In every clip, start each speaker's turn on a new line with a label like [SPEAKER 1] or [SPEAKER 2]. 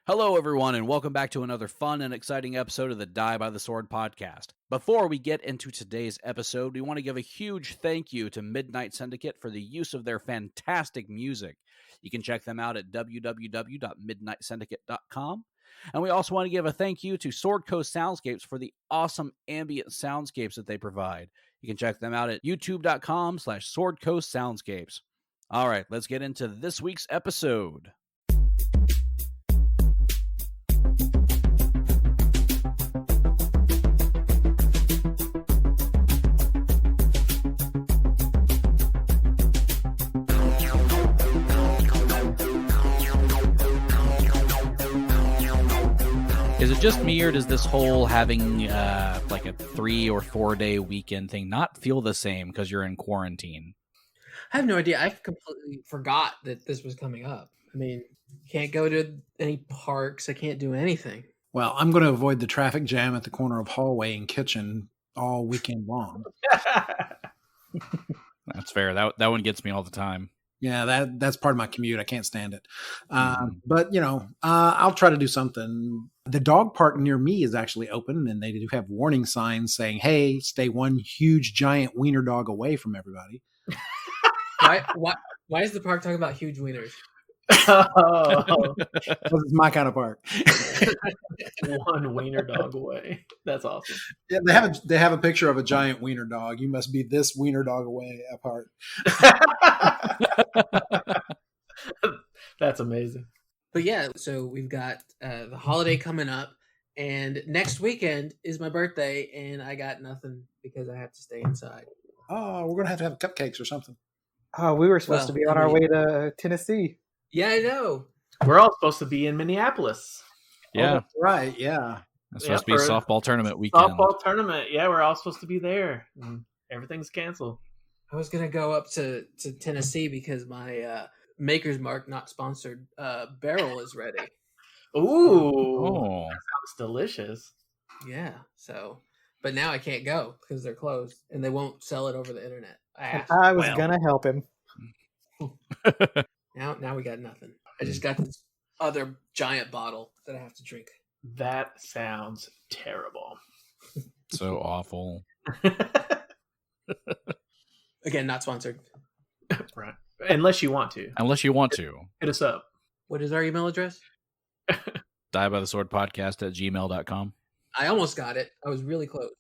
[SPEAKER 1] Hello, everyone, and welcome back to another fun and exciting episode of the Die by the Sword podcast. Before we get into today's episode, we want to give a huge thank you to Midnight Syndicate for the use of their fantastic music. You can check them out at www.midnightsyndicate.com. And we also want to give a thank you to Sword Coast Soundscapes for the awesome ambient soundscapes that they provide. You can check them out at youtube.com/swordcoastsoundscapes. All right, let's get into this week's episode. Is it just me, or does this whole having like a 3 or 4 day weekend thing not feel the same because you're in quarantine?
[SPEAKER 2] I have no idea. I completely forgot that this was coming up. I mean, can't go to any parks. I can't do anything.
[SPEAKER 3] Well, I'm going to avoid the traffic jam at the corner of hallway and kitchen all weekend long.
[SPEAKER 1] That's fair. That one gets me all the time.
[SPEAKER 3] Yeah, that's part of my commute. I can't stand it. But, I'll try to do something. The dog park near me is actually open, and they do have warning signs saying, hey, stay one huge, giant wiener dog away from everybody.
[SPEAKER 2] Why is the park talking about huge wieners?
[SPEAKER 3] Oh, this is my kind of park.
[SPEAKER 4] One wiener dog away. That's awesome.
[SPEAKER 3] Yeah, they have a picture of a giant wiener dog. You must be this wiener dog away apart.
[SPEAKER 4] That's amazing.
[SPEAKER 2] But yeah, so we've got the holiday coming up, and next weekend is my birthday, and I got nothing because I have to stay inside.
[SPEAKER 3] Oh, we're going to have cupcakes or something.
[SPEAKER 5] Oh, we were supposed to be on our way to Tennessee.
[SPEAKER 2] Yeah, I know.
[SPEAKER 4] We're all supposed to be in Minneapolis.
[SPEAKER 1] Yeah.
[SPEAKER 3] Oh, that's right, yeah.
[SPEAKER 1] It's supposed to be a softball tournament weekend.
[SPEAKER 4] Softball tournament. Yeah, we're all supposed to be there. Everything's canceled.
[SPEAKER 2] I was going to go up to Tennessee because my Maker's Mark, not sponsored, barrel is ready.
[SPEAKER 4] Ooh. That sounds delicious.
[SPEAKER 2] Yeah, so... But now I can't go because they're closed, and they won't sell it over the internet.
[SPEAKER 5] I was gonna help him.
[SPEAKER 2] Now we got nothing. I just got this other giant bottle that I have to drink.
[SPEAKER 4] That sounds terrible.
[SPEAKER 1] So awful.
[SPEAKER 2] Again, not sponsored.
[SPEAKER 4] Right. Unless you want to.
[SPEAKER 1] Hit
[SPEAKER 4] us up.
[SPEAKER 2] What is our email address?
[SPEAKER 1] diebytheswordpodcast@gmail.com.
[SPEAKER 2] I almost got it. I was really close.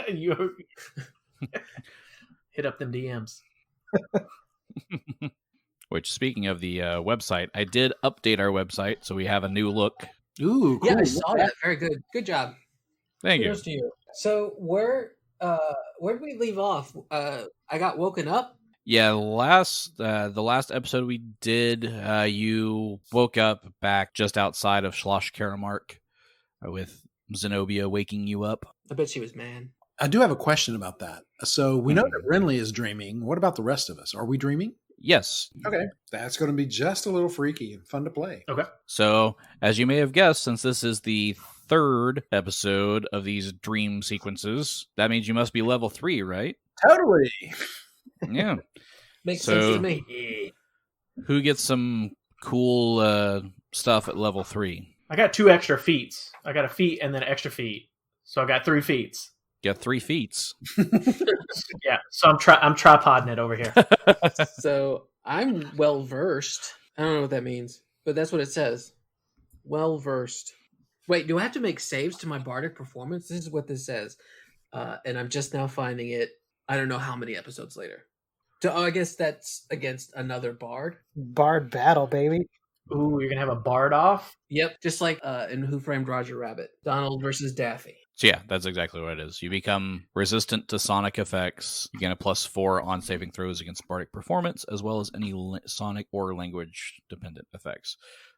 [SPEAKER 4] You hit up them DMs.
[SPEAKER 1] Which, speaking of the website, I did update our website, so we have a new look.
[SPEAKER 3] Ooh, cool.
[SPEAKER 2] Yeah, I saw that. Very good. Good job.
[SPEAKER 1] Thank
[SPEAKER 2] Kudos to you. So where did we leave off? I got woken up.
[SPEAKER 1] Yeah, the last episode we did, you woke up back just outside of Schloss Karamark with Zenobia waking you up.
[SPEAKER 2] I bet she was mad.
[SPEAKER 3] I do have a question about that. So we know that Renly is dreaming. What about the rest of us? Are we dreaming?
[SPEAKER 1] Yes.
[SPEAKER 3] Okay. That's going to be just a little freaky and fun to play.
[SPEAKER 4] Okay.
[SPEAKER 1] So, as you may have guessed, since this is the third episode of these dream sequences, that means you must be level 3, right?
[SPEAKER 3] Totally.
[SPEAKER 1] Yeah.
[SPEAKER 2] Makes sense to me.
[SPEAKER 1] Who gets some cool stuff at level 3?
[SPEAKER 4] I got 2 extra feats. I got a feat and then extra feat. So I got 3 feats.
[SPEAKER 1] Got 3 feats.
[SPEAKER 4] Yeah, so I'm tripoding it over here.
[SPEAKER 2] So I'm well versed. I don't know what that means, but that's what it says. Well versed. Wait, do I have to make saves to my bardic performance? This is what this says, and I'm just now finding it. I don't know how many episodes later. So I guess that's against another bard.
[SPEAKER 5] Bard battle, baby.
[SPEAKER 4] Ooh, you're gonna have a bard off?
[SPEAKER 2] Yep, just like in Who Framed Roger Rabbit, Donald versus Daffy.
[SPEAKER 1] So yeah, that's exactly what it is. You become resistant to sonic effects. You gain a +4 on saving throws against bardic performance, as well as any sonic or language-dependent effects.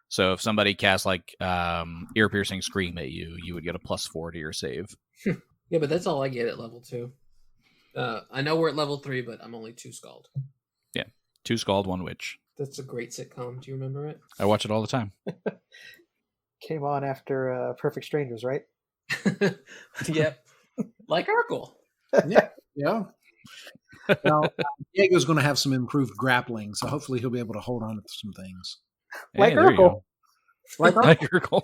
[SPEAKER 1] So if somebody casts like ear-piercing scream at you, you would get a +4 to your save.
[SPEAKER 2] Yeah, but that's all I get at level 2. I know we're at level 3, but I'm only 2 Scald.
[SPEAKER 1] Yeah, 2 Scald, 1 Witch.
[SPEAKER 2] That's a great sitcom. Do you remember it?
[SPEAKER 1] I watch it all the time.
[SPEAKER 5] Came on after Perfect Strangers, right?
[SPEAKER 2] Yep. Like Urkel.
[SPEAKER 3] Yeah. Now, Diego's going to have some improved grappling, so hopefully he'll be able to hold on to some things.
[SPEAKER 5] Like Urkel.
[SPEAKER 3] Like
[SPEAKER 1] Urkel.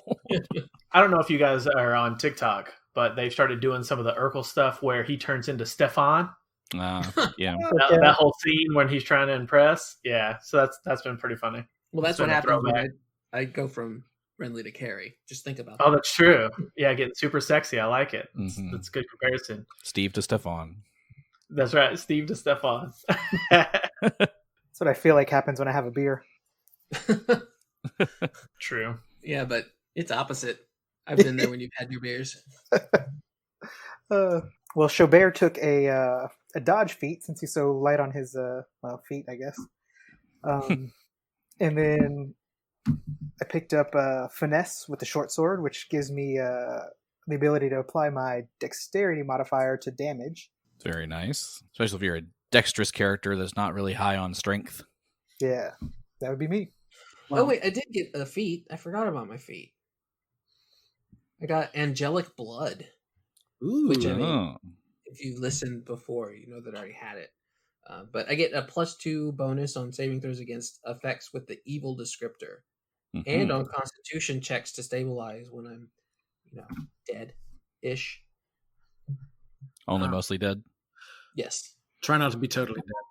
[SPEAKER 4] I don't know if you guys are on TikTok, but they've started doing some of the Urkel stuff where he turns into Stefan.
[SPEAKER 1] Yeah.
[SPEAKER 4] That whole scene when he's trying to impress. Yeah, so that's been pretty funny.
[SPEAKER 2] Well, that's
[SPEAKER 4] It's been
[SPEAKER 2] what
[SPEAKER 4] a
[SPEAKER 2] happens when
[SPEAKER 4] throwback.
[SPEAKER 2] I go from Renly to Carrie. Just think about
[SPEAKER 4] Oh,
[SPEAKER 2] that.
[SPEAKER 4] that's true. Yeah, getting super sexy. I like it.
[SPEAKER 1] Mhm.
[SPEAKER 4] That's a good comparison.
[SPEAKER 1] Steve to Stefan.
[SPEAKER 4] That's right. Steve to Stefan.
[SPEAKER 5] That's what I feel like happens when I have a beer.
[SPEAKER 4] True.
[SPEAKER 2] Yeah, but it's opposite. I've been there when you've had your beers.
[SPEAKER 5] Well, Xo'bere took a dodge feat since he's so light on his feet, I guess. And then I picked up finesse with the short sword, which gives me the ability to apply my dexterity modifier to damage.
[SPEAKER 1] Very nice. Especially if you're a dexterous character that's not really high on strength.
[SPEAKER 5] Yeah, that would be me.
[SPEAKER 2] Oh wait, I did get a feat. I forgot about my feat. I got angelic blood.
[SPEAKER 3] Ooh.
[SPEAKER 2] Which I mean,
[SPEAKER 1] Oh.
[SPEAKER 2] if you listened before, you know that I already had it. But I get a +2 bonus on saving throws against effects with the evil descriptor,
[SPEAKER 1] Mhm.
[SPEAKER 2] and on Constitution checks to stabilize when I'm, dead-ish.
[SPEAKER 1] Only mostly dead.
[SPEAKER 2] Yes.
[SPEAKER 3] Try not to be totally dead.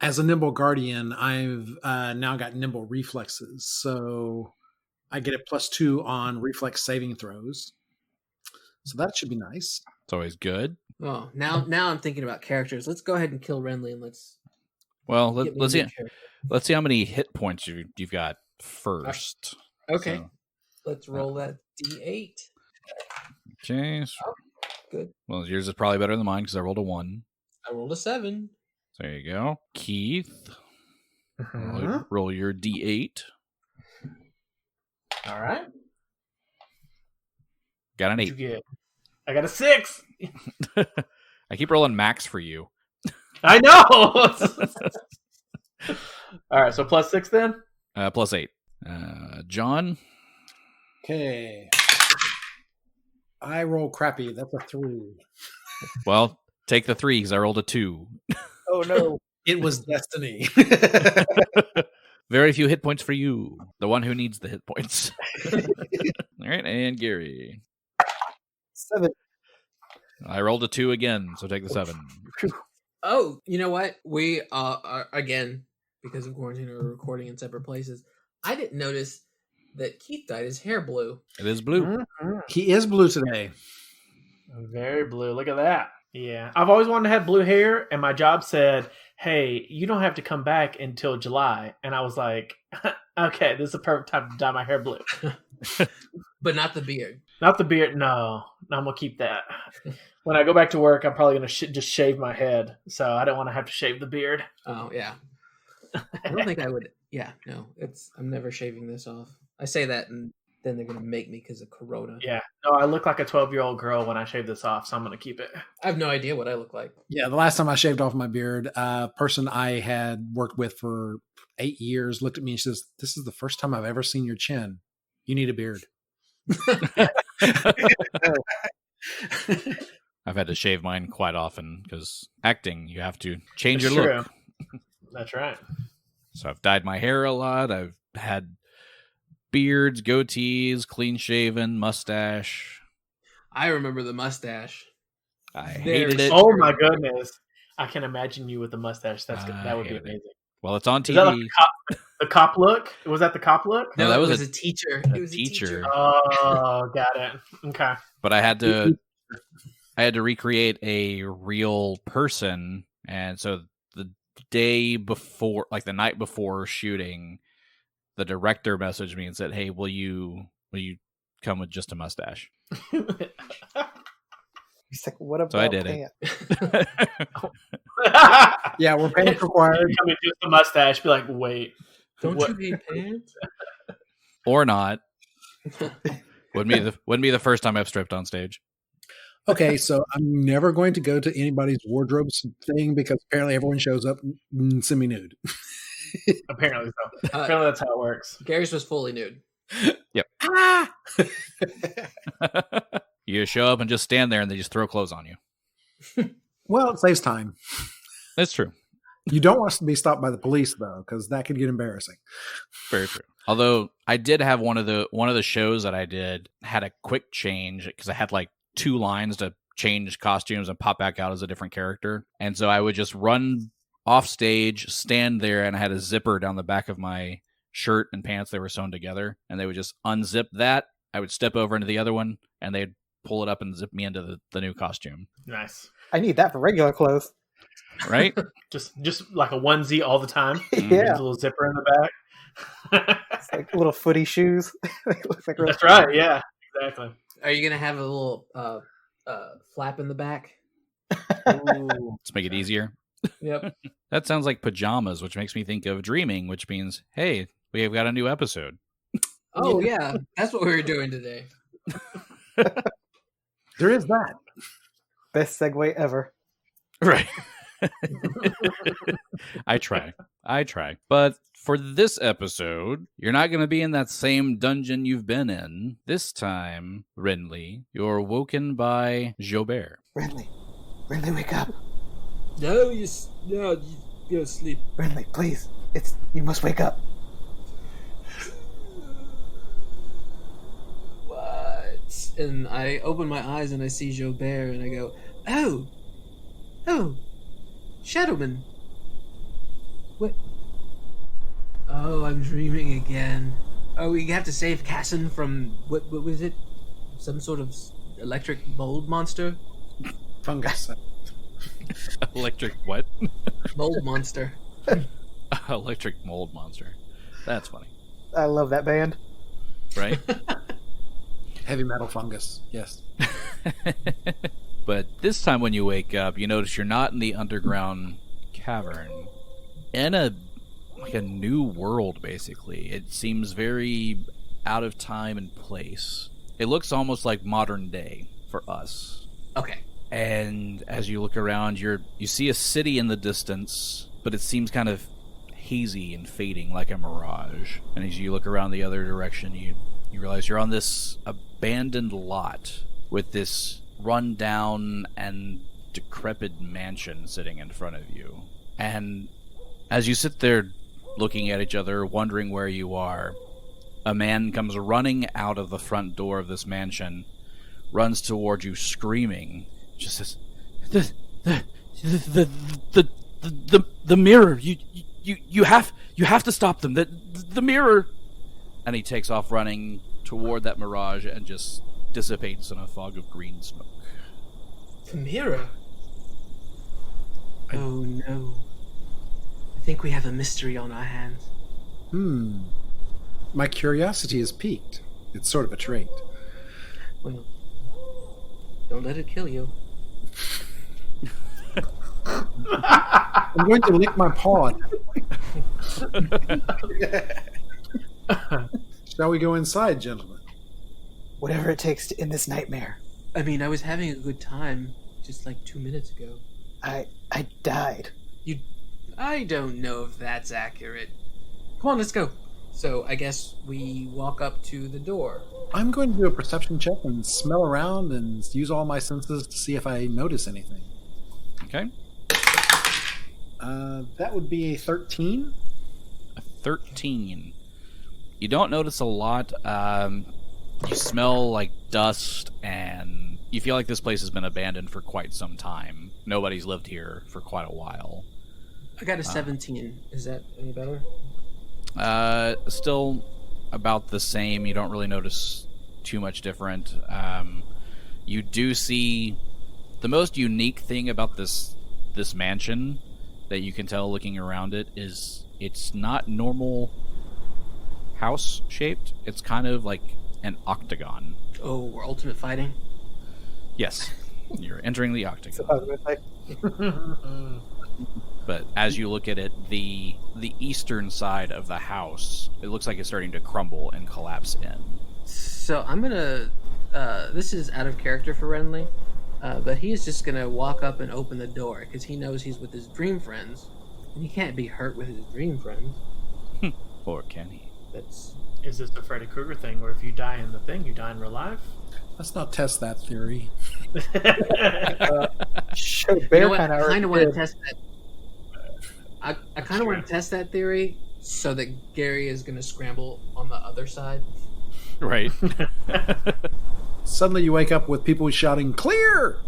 [SPEAKER 3] As a nimble guardian, I've now got nimble reflexes, so I get a +2 on reflex saving throws. So that should be nice.
[SPEAKER 1] It's always good.
[SPEAKER 2] Oh, now I'm thinking about characters. Let's go ahead and kill Renly and let's.
[SPEAKER 1] Well,
[SPEAKER 2] get me a
[SPEAKER 1] let's
[SPEAKER 2] new
[SPEAKER 1] see.
[SPEAKER 2] character.
[SPEAKER 1] Let's see how many hit points you've got first.
[SPEAKER 2] Okay,
[SPEAKER 1] So,
[SPEAKER 2] let's roll that D8.
[SPEAKER 1] okay.
[SPEAKER 2] Good.
[SPEAKER 1] Well, yours is probably better than mine because I rolled a 1.
[SPEAKER 2] I rolled a 7.
[SPEAKER 1] So there you go. Keith,
[SPEAKER 4] Mhm.
[SPEAKER 1] roll your D8.
[SPEAKER 4] All right.
[SPEAKER 1] Got an
[SPEAKER 4] What'd
[SPEAKER 1] 8.
[SPEAKER 4] you get? I got a 6.
[SPEAKER 1] I keep rolling max for you.
[SPEAKER 4] I know. All right, so +6 then.
[SPEAKER 1] +8. John,
[SPEAKER 3] Okay. I roll crappy. That's a 3.
[SPEAKER 1] well, take the 3 because I rolled a 2.
[SPEAKER 5] Oh no!
[SPEAKER 3] It was destiny.
[SPEAKER 1] Very few hit points for you, the one who needs the hit points. All right, and Gary.
[SPEAKER 5] 7.
[SPEAKER 1] I rolled a 2 again, so take the 7.
[SPEAKER 2] Oh, you know what? We are again, because of quarantine, are recording in separate places. I didn't notice that Keith dyed his hair blue.
[SPEAKER 1] It is blue.
[SPEAKER 4] Mhm.
[SPEAKER 3] He is blue today.
[SPEAKER 4] Very blue. Look at that. Yeah, I've always wanted to have blue hair, and my job said, "Hey, you don't have to come back until July." And I was like, "Okay, this is the perfect time to dye my hair blue."
[SPEAKER 2] But not the beard.
[SPEAKER 4] Not the beard. No, I'm gonna keep that. When I go back to work, I'm probably gonna just shave my head, so I don't want to have to shave the beard.
[SPEAKER 2] Oh yeah. I don't think I would. Yeah, no. I'm never shaving this off. I say that, and then they're gonna make me because of Corona.
[SPEAKER 4] Yeah, no, I look like a 12-year-old girl when I shave this off, so I'm gonna keep it.
[SPEAKER 2] I have no idea what I look like.
[SPEAKER 3] Yeah, the last time I shaved off my beard, a person I had worked with for 8 years looked at me and says, "This is the first time I've ever seen your chin. You need a beard."
[SPEAKER 1] I've had to shave mine quite often because acting, you have to change
[SPEAKER 4] That's
[SPEAKER 1] your
[SPEAKER 4] true.
[SPEAKER 1] look.
[SPEAKER 4] That's right.
[SPEAKER 1] So I've dyed my hair a lot. I've had beards, goatees, clean shaven, mustache.
[SPEAKER 2] I remember the mustache.
[SPEAKER 1] I
[SPEAKER 2] Very
[SPEAKER 1] hated it.
[SPEAKER 4] Oh my goodness, I can imagine you with a mustache. That's good.
[SPEAKER 1] I
[SPEAKER 4] That would be
[SPEAKER 1] hated it.
[SPEAKER 4] amazing.
[SPEAKER 1] Well, it's on
[SPEAKER 4] Is that like
[SPEAKER 1] TV.
[SPEAKER 4] the cop look? Was that the cop look?
[SPEAKER 2] No,
[SPEAKER 1] that
[SPEAKER 2] it
[SPEAKER 1] was
[SPEAKER 2] was
[SPEAKER 1] a-
[SPEAKER 2] a teacher.
[SPEAKER 1] a
[SPEAKER 2] It was
[SPEAKER 1] teacher.
[SPEAKER 2] a teacher.
[SPEAKER 4] Oh, got it. Okay.
[SPEAKER 1] But I had to recreate a real person, and so the day before, like the night before shooting, the director messaged me and said, "Hey, will you come with just a mustache?"
[SPEAKER 5] He's like, "What about
[SPEAKER 1] So I did it.
[SPEAKER 5] pants?"
[SPEAKER 3] Yeah, we're pants required.
[SPEAKER 4] Come with just a mustache. Be like, wait.
[SPEAKER 2] Don't
[SPEAKER 4] What?
[SPEAKER 2] you hate pants?
[SPEAKER 1] Or not. Wouldn't be the first time I've stripped on stage.
[SPEAKER 3] Okay, so I'm never going to go to anybody's wardrobe thing because apparently everyone shows up semi-nude.
[SPEAKER 4] Apparently so. Apparently that's how it works.
[SPEAKER 2] Gary's was fully nude.
[SPEAKER 3] Ah!
[SPEAKER 1] You show up and just stand there, and they just throw clothes on you.
[SPEAKER 3] Well, it saves time.
[SPEAKER 1] That's true.
[SPEAKER 3] You don't want to be stopped by the police, though, because that could get embarrassing.
[SPEAKER 1] Very true. Although I did have one of the shows that I did had a quick change because I had like 2 lines to change costumes and pop back out as a different character. And so I would just run off stage, stand there, and I had a zipper down the back of my shirt and pants. They were sewn together, and they would just unzip that. I would step over into the other one, and they'd pull it up and zip me into the new costume.
[SPEAKER 4] Nice.
[SPEAKER 5] I need that for regular clothes.
[SPEAKER 1] Right?
[SPEAKER 4] Just like a onesie all the time.
[SPEAKER 5] Yeah.
[SPEAKER 4] There's a little zipper in the back.
[SPEAKER 5] It's like little footy shoes. It looks like
[SPEAKER 4] That's right. Yeah, exactly.
[SPEAKER 2] Are you gonna have a little flap in the back?
[SPEAKER 1] Let's make it easier.
[SPEAKER 2] Yep.
[SPEAKER 1] That sounds like pajamas, which makes me think of dreaming, which means, hey, we have got a new episode.
[SPEAKER 2] Oh yeah, that's what we were doing today.
[SPEAKER 3] There is that.
[SPEAKER 5] Best segue ever.
[SPEAKER 1] Right. I try. But for this episode, you're not going to be in that same dungeon you've been in. This time, Renly, you're woken by Xo'bere.
[SPEAKER 5] Renly, wake up.
[SPEAKER 2] No, you go sleep.
[SPEAKER 5] Renly, please. You must wake up.
[SPEAKER 2] What? And I open my eyes and I see Xo'bere and I go, oh, Shadowman. What? Oh, I'm dreaming again. Oh, we have to save Casson from what was it? Some sort of electric mold monster?
[SPEAKER 3] Fungus.
[SPEAKER 1] Electric what?
[SPEAKER 2] Mold monster.
[SPEAKER 1] Electric mold monster. That's funny.
[SPEAKER 5] I love that band.
[SPEAKER 1] Right?
[SPEAKER 3] Heavy metal fungus. Yes.
[SPEAKER 1] But this time when you wake up, you notice you're not in the underground cavern. In a new world, basically. It seems very out of time and place. It looks almost like modern day for us.
[SPEAKER 2] Okay.
[SPEAKER 1] And as you look around, you see a city in the distance, but it seems kind of hazy and fading like a mirage. And as you look around the other direction, you realize you're on this abandoned lot with this run-down and decrepit mansion sitting in front of you. And as you sit there looking at each other, wondering where you are, a man comes running out of the front door of this mansion, runs toward you screaming, just says, the mirror, you have to stop them, the mirror. And he takes off running toward that mirage and just dissipates in a fog of green smoke.
[SPEAKER 2] The mirror? Oh no. I think we have a mystery on our hands.
[SPEAKER 3] My curiosity is piqued. It's sort of a trait.
[SPEAKER 2] Well, don't let it kill you.
[SPEAKER 3] I'm going to lick my paw. Shall we go inside, gentlemen?
[SPEAKER 5] Whatever it takes to end this nightmare.
[SPEAKER 2] I mean, I was having a good time just like 2 minutes ago.
[SPEAKER 5] I died.
[SPEAKER 2] I don't know if that's accurate. Come on, let's go. So I guess we walk up to the door.
[SPEAKER 3] I'm going to do a perception check and smell around and use all my senses to see if I notice anything.
[SPEAKER 1] Okay.
[SPEAKER 3] That would be a 13.
[SPEAKER 1] A 13. You don't notice a lot. You smell like dust, and you feel like this place has been abandoned for quite some time. Nobody's lived here for quite a while.
[SPEAKER 2] I got a 17. Is that any better?
[SPEAKER 1] Still about the same. You don't really notice too much different. You do see the most unique thing about this mansion that you can tell looking around it is it's not normal house shaped. It's kind of like an octagon.
[SPEAKER 2] Oh, we're ultimate fighting?
[SPEAKER 1] Yes. You're entering the octagon.
[SPEAKER 5] Supposedly.
[SPEAKER 1] But as you look at it, the eastern side of the house, it looks like it's starting to crumble and collapse in.
[SPEAKER 2] So I'm gonna this is out of character for Renly, but he's just gonna walk up and open the door because he knows he's with his dream friends and he can't be hurt with his dream friends.
[SPEAKER 1] Or can he?
[SPEAKER 2] That's
[SPEAKER 4] Is this the Freddy Krueger thing where if you die in the thing, you die in real life?
[SPEAKER 3] Let's not test that theory.
[SPEAKER 5] Xo'bere
[SPEAKER 2] you know what?
[SPEAKER 5] kind
[SPEAKER 2] I
[SPEAKER 5] of
[SPEAKER 2] kind of want to test that. I kind of want to test that theory, so that Gary is going to scramble on the other side.
[SPEAKER 1] Right.
[SPEAKER 3] Suddenly you wake up with people shouting, "Clear!"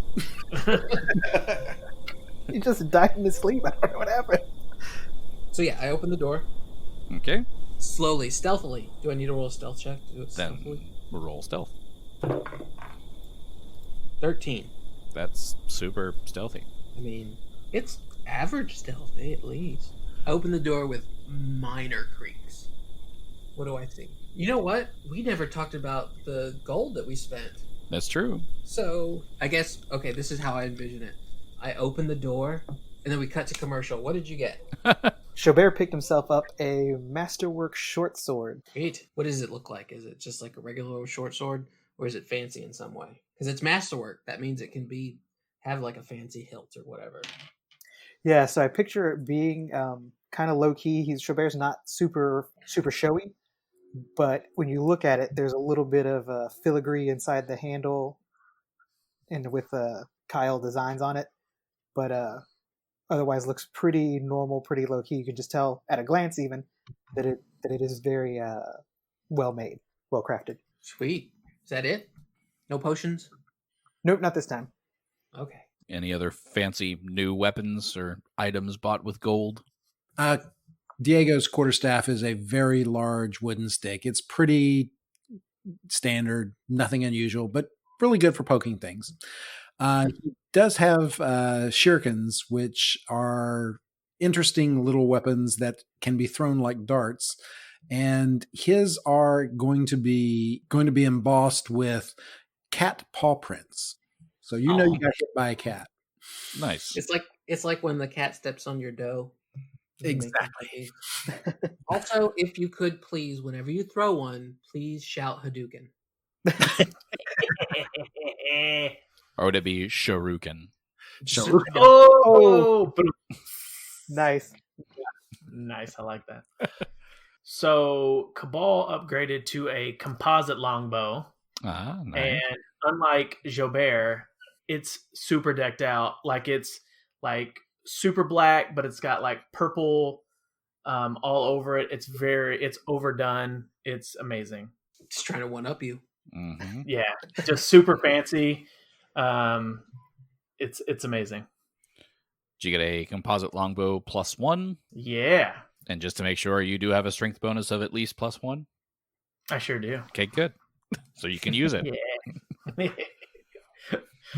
[SPEAKER 5] He just died in his sleep. I don't know what happened.
[SPEAKER 2] So yeah, I open the door
[SPEAKER 1] Okay.
[SPEAKER 2] slowly, stealthily. Do I need to roll a stealth check to do it
[SPEAKER 1] Then
[SPEAKER 2] stealthily?
[SPEAKER 1] we'll roll stealth.
[SPEAKER 2] 13.
[SPEAKER 1] That's super stealthy.
[SPEAKER 2] I mean, it's average stealth, at least. I open the door with minor creaks. What do I think? You know what? We never talked about the gold that we spent.
[SPEAKER 1] That's true.
[SPEAKER 2] So, I guess, okay, this is how I envision it. I open the door, and then we cut to commercial. What did you get?
[SPEAKER 5] Xo'bere picked himself up a masterwork short sword.
[SPEAKER 2] Great. What does it look like? Is it just like a regular short sword, or is it fancy in some way? Because it's masterwork. That means it can have like a fancy hilt or whatever.
[SPEAKER 5] Yeah, so I picture it being kind of low key. Xo'bere's not super showy, but when you look at it, there's a little bit of filigree inside the handle, and with Kyle designs on it. But otherwise, looks pretty normal, pretty low key. You can just tell at a glance, even that it is very well made, well crafted.
[SPEAKER 2] Sweet. Is that it? No potions?
[SPEAKER 5] Nope, not this time.
[SPEAKER 2] Okay.
[SPEAKER 1] Any other fancy new weapons or items bought with gold?
[SPEAKER 3] Diego's quarterstaff is a very large wooden stick. It's pretty standard, nothing unusual, but really good for poking things. He does have shurikens, which are interesting little weapons that can be thrown like darts, and his are going to be embossed with cat paw prints. So you know you got hit by a cat.
[SPEAKER 1] Nice.
[SPEAKER 2] It's like when the cat steps on your dough.
[SPEAKER 3] Exactly.
[SPEAKER 2] Also, if you could please, whenever you throw one, please shout Hadouken.
[SPEAKER 1] Or would it be Shuriken?
[SPEAKER 5] Oh, nice.
[SPEAKER 4] Nice, I like that. So Kabal upgraded to a composite longbow,
[SPEAKER 1] Ah, nice.
[SPEAKER 4] and unlike Xo'bere, it's super decked out. Like it's like super black, but it's got like purple all over it. It's overdone. It's amazing.
[SPEAKER 2] Just trying to one up you.
[SPEAKER 1] Mm-hmm.
[SPEAKER 4] Yeah, just super fancy. It's amazing.
[SPEAKER 1] Did you get a composite longbow +1?
[SPEAKER 4] Yeah,
[SPEAKER 1] And just to make sure, you do have a strength bonus of at least +1?
[SPEAKER 4] I sure do.
[SPEAKER 1] Okay, good. So you can use it.
[SPEAKER 4] Yeah.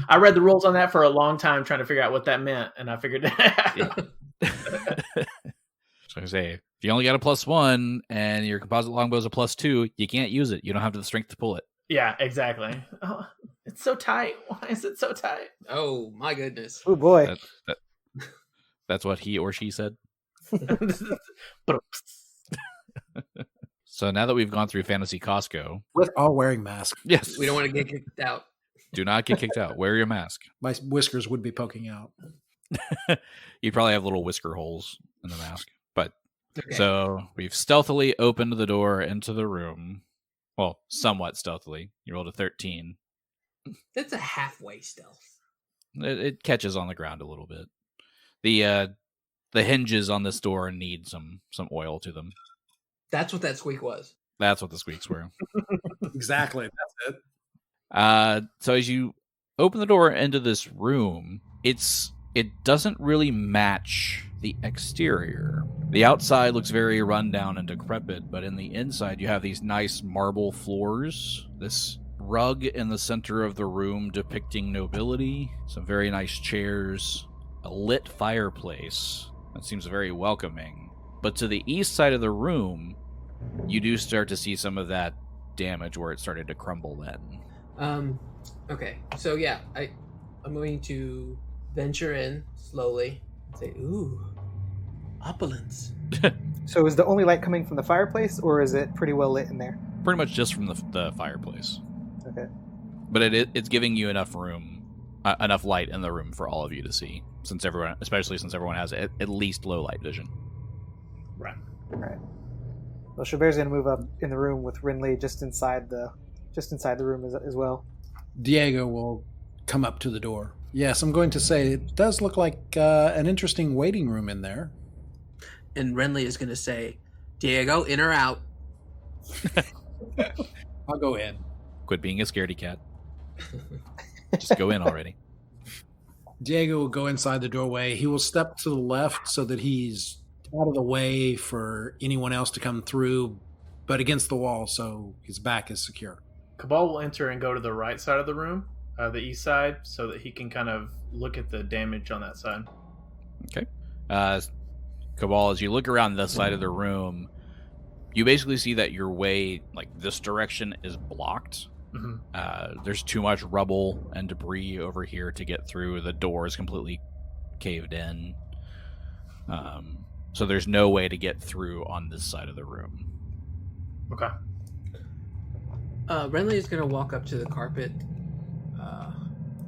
[SPEAKER 4] I read the rules on that for a long time trying to figure out what that meant, and I figured that out.
[SPEAKER 1] So I say, if you only got a +1 and your composite longbow is a +2, you can't use it. You don't have the strength to pull it.
[SPEAKER 4] Yeah, exactly. Oh, it's so tight. Why is it so tight?
[SPEAKER 2] Oh my goodness.
[SPEAKER 5] Oh boy.
[SPEAKER 1] That's what he or she said. So now that we've gone through Fantasy Costco,
[SPEAKER 3] With all wearing masks.
[SPEAKER 1] yes,
[SPEAKER 2] We don't want to get kicked out.
[SPEAKER 1] do not get kicked out. Wear your mask.
[SPEAKER 3] My whiskers would be poking out.
[SPEAKER 1] You probably have little whisker holes in the mask. But
[SPEAKER 2] Okay.
[SPEAKER 1] so we've stealthily opened the door into the room. Well, somewhat stealthily. You rolled a 13.
[SPEAKER 2] That's a halfway stealth.
[SPEAKER 1] It catches on the ground a little bit. The hinges on this door need some oil to them.
[SPEAKER 2] That's what that squeak was.
[SPEAKER 1] That's what the squeaks were.
[SPEAKER 3] Exactly. That's it.
[SPEAKER 1] So as you open the door into this room, it doesn't really match the exterior. The outside looks very rundown and decrepit, but in the inside you have these nice marble floors, this rug in the center of the room depicting nobility, some very nice chairs, a lit fireplace that seems very welcoming. But to the east side of the room, you do start to see some of that damage where it started to crumble then.
[SPEAKER 2] Okay. So yeah, I'm going to venture in slowly. Say, ooh, opulence.
[SPEAKER 5] So is the only light coming from the fireplace, or is it pretty well lit in there?
[SPEAKER 1] Pretty much just from the fireplace.
[SPEAKER 5] Okay.
[SPEAKER 1] But it's giving you enough room, enough light in the room for all of you to see, especially since everyone has at least low light vision.
[SPEAKER 4] Right.
[SPEAKER 5] All right. Well, Xo'bere's going to move up in the room with Renly just inside the room as well.
[SPEAKER 3] Diego will come up to the door. Yes, I'm going to say it does look like an interesting waiting room in there.
[SPEAKER 2] And Renly is going to say, Diego, in or out?
[SPEAKER 3] I'll go in.
[SPEAKER 1] Quit being a scaredy cat. Just go in already.
[SPEAKER 3] Diego will go inside the doorway. He will step to the left so that he's out of the way for anyone else to come through, but against the wall so his back is secure.
[SPEAKER 4] Kabal will enter and go to the right side of the room, the east side, so that he can kind of look at the damage on that side.
[SPEAKER 1] Okay. Kabal, as you look around this side of the room, you basically see that your way, like this direction, is blocked.
[SPEAKER 4] Mm-hmm.
[SPEAKER 1] There's too much rubble and debris over here to get through. The door is completely caved in. So there's no way to get through on this side of the room.
[SPEAKER 4] Okay.
[SPEAKER 2] Renly is going to walk up to the carpet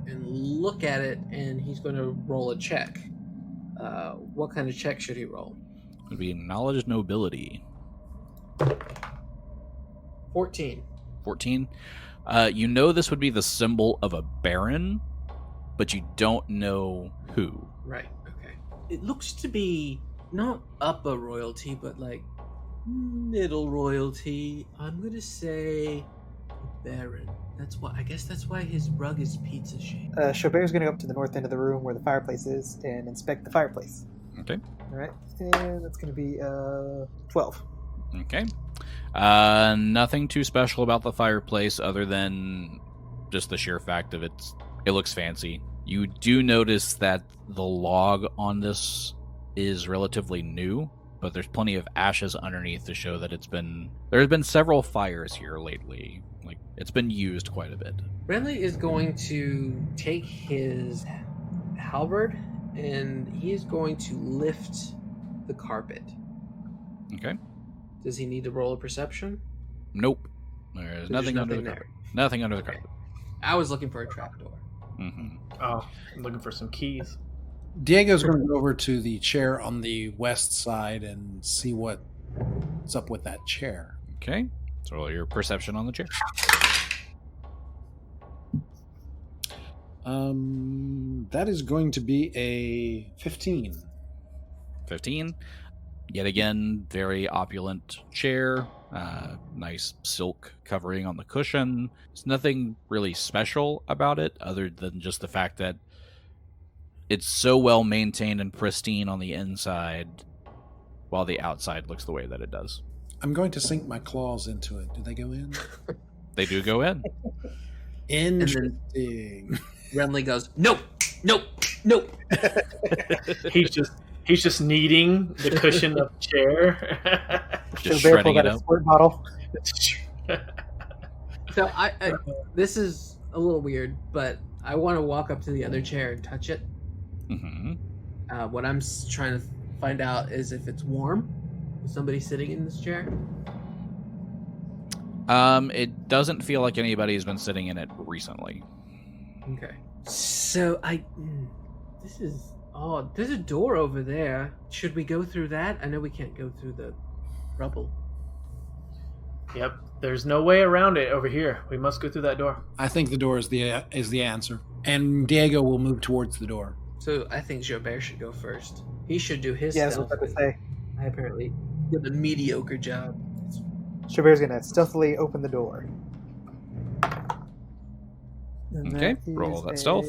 [SPEAKER 2] and look at it, and he's going to roll a check. What kind of check should he roll?
[SPEAKER 1] It would be knowledge nobility.
[SPEAKER 2] 14.
[SPEAKER 1] 14. You know this would be the symbol of a baron, but you don't know who.
[SPEAKER 2] Right, okay. It looks to be not upper royalty, but like middle royalty. I'm going to say baron. I guess that's why his rug is pizza shaped.
[SPEAKER 5] Xo'bere's going to go up to the north end of the room where the fireplace is and inspect the fireplace.
[SPEAKER 1] Okay.
[SPEAKER 5] All right, and that's going to be 12.
[SPEAKER 1] Okay. Nothing too special about the fireplace other than just the sheer fact of it looks fancy. You do notice that the log on this is relatively new, but there's plenty of ashes underneath to show that there's been several fires here lately. Like, it's been used quite a bit.
[SPEAKER 2] Renly is going to take his halberd and he is going to lift the carpet.
[SPEAKER 1] Okay.
[SPEAKER 2] Does he need to roll a perception?
[SPEAKER 1] Nope. There's nothing under the carpet. Nothing under the carpet.
[SPEAKER 2] I was looking for a trapdoor.
[SPEAKER 1] Mm-hmm.
[SPEAKER 4] Oh, I'm looking for some keys.
[SPEAKER 3] Diego's going to go over to the chair on the west side and see what's up with that chair.
[SPEAKER 1] Okay. So roll your perception on the chair.
[SPEAKER 3] That is going to be a 15.
[SPEAKER 1] 15. Yet again, very opulent chair. Nice silk covering on the cushion. There's nothing really special about it other than just the fact that it's so well maintained and pristine on the inside while the outside looks the way that it does.
[SPEAKER 3] I'm going to sink my claws into it. Do they go in?
[SPEAKER 1] They do go in.
[SPEAKER 3] Interesting.
[SPEAKER 2] Renly goes, nope, nope, nope.
[SPEAKER 4] He's just kneading the cushion of the chair.
[SPEAKER 1] Just
[SPEAKER 5] Xo'bere
[SPEAKER 1] shredding
[SPEAKER 5] pulled out
[SPEAKER 1] it
[SPEAKER 5] a
[SPEAKER 1] up.
[SPEAKER 5] squirt bottle.
[SPEAKER 2] So I this is a little weird, but I want to walk up to the other chair and touch it.
[SPEAKER 1] Mm-hmm.
[SPEAKER 2] What I'm trying to find out is if it's warm. Is somebody sitting in this chair?
[SPEAKER 1] It doesn't feel like anybody's been sitting in it recently.
[SPEAKER 2] Okay. So this is odd. There's a door over there. Should we go through that? I know we can't go through the rubble.
[SPEAKER 4] Yep. There's no way around it over here. We must go through that door.
[SPEAKER 3] I think the door is the answer. And Diego will move towards the door.
[SPEAKER 2] So I think Xo'bere should go first. He should do his
[SPEAKER 5] Yeah, that's
[SPEAKER 2] stealth.
[SPEAKER 5] what I was about to say.
[SPEAKER 2] I apparently did a mediocre job.
[SPEAKER 5] Xo'bere's going to stealthily open the door. And
[SPEAKER 1] Okay,
[SPEAKER 5] that
[SPEAKER 1] roll
[SPEAKER 5] is
[SPEAKER 1] that stealth.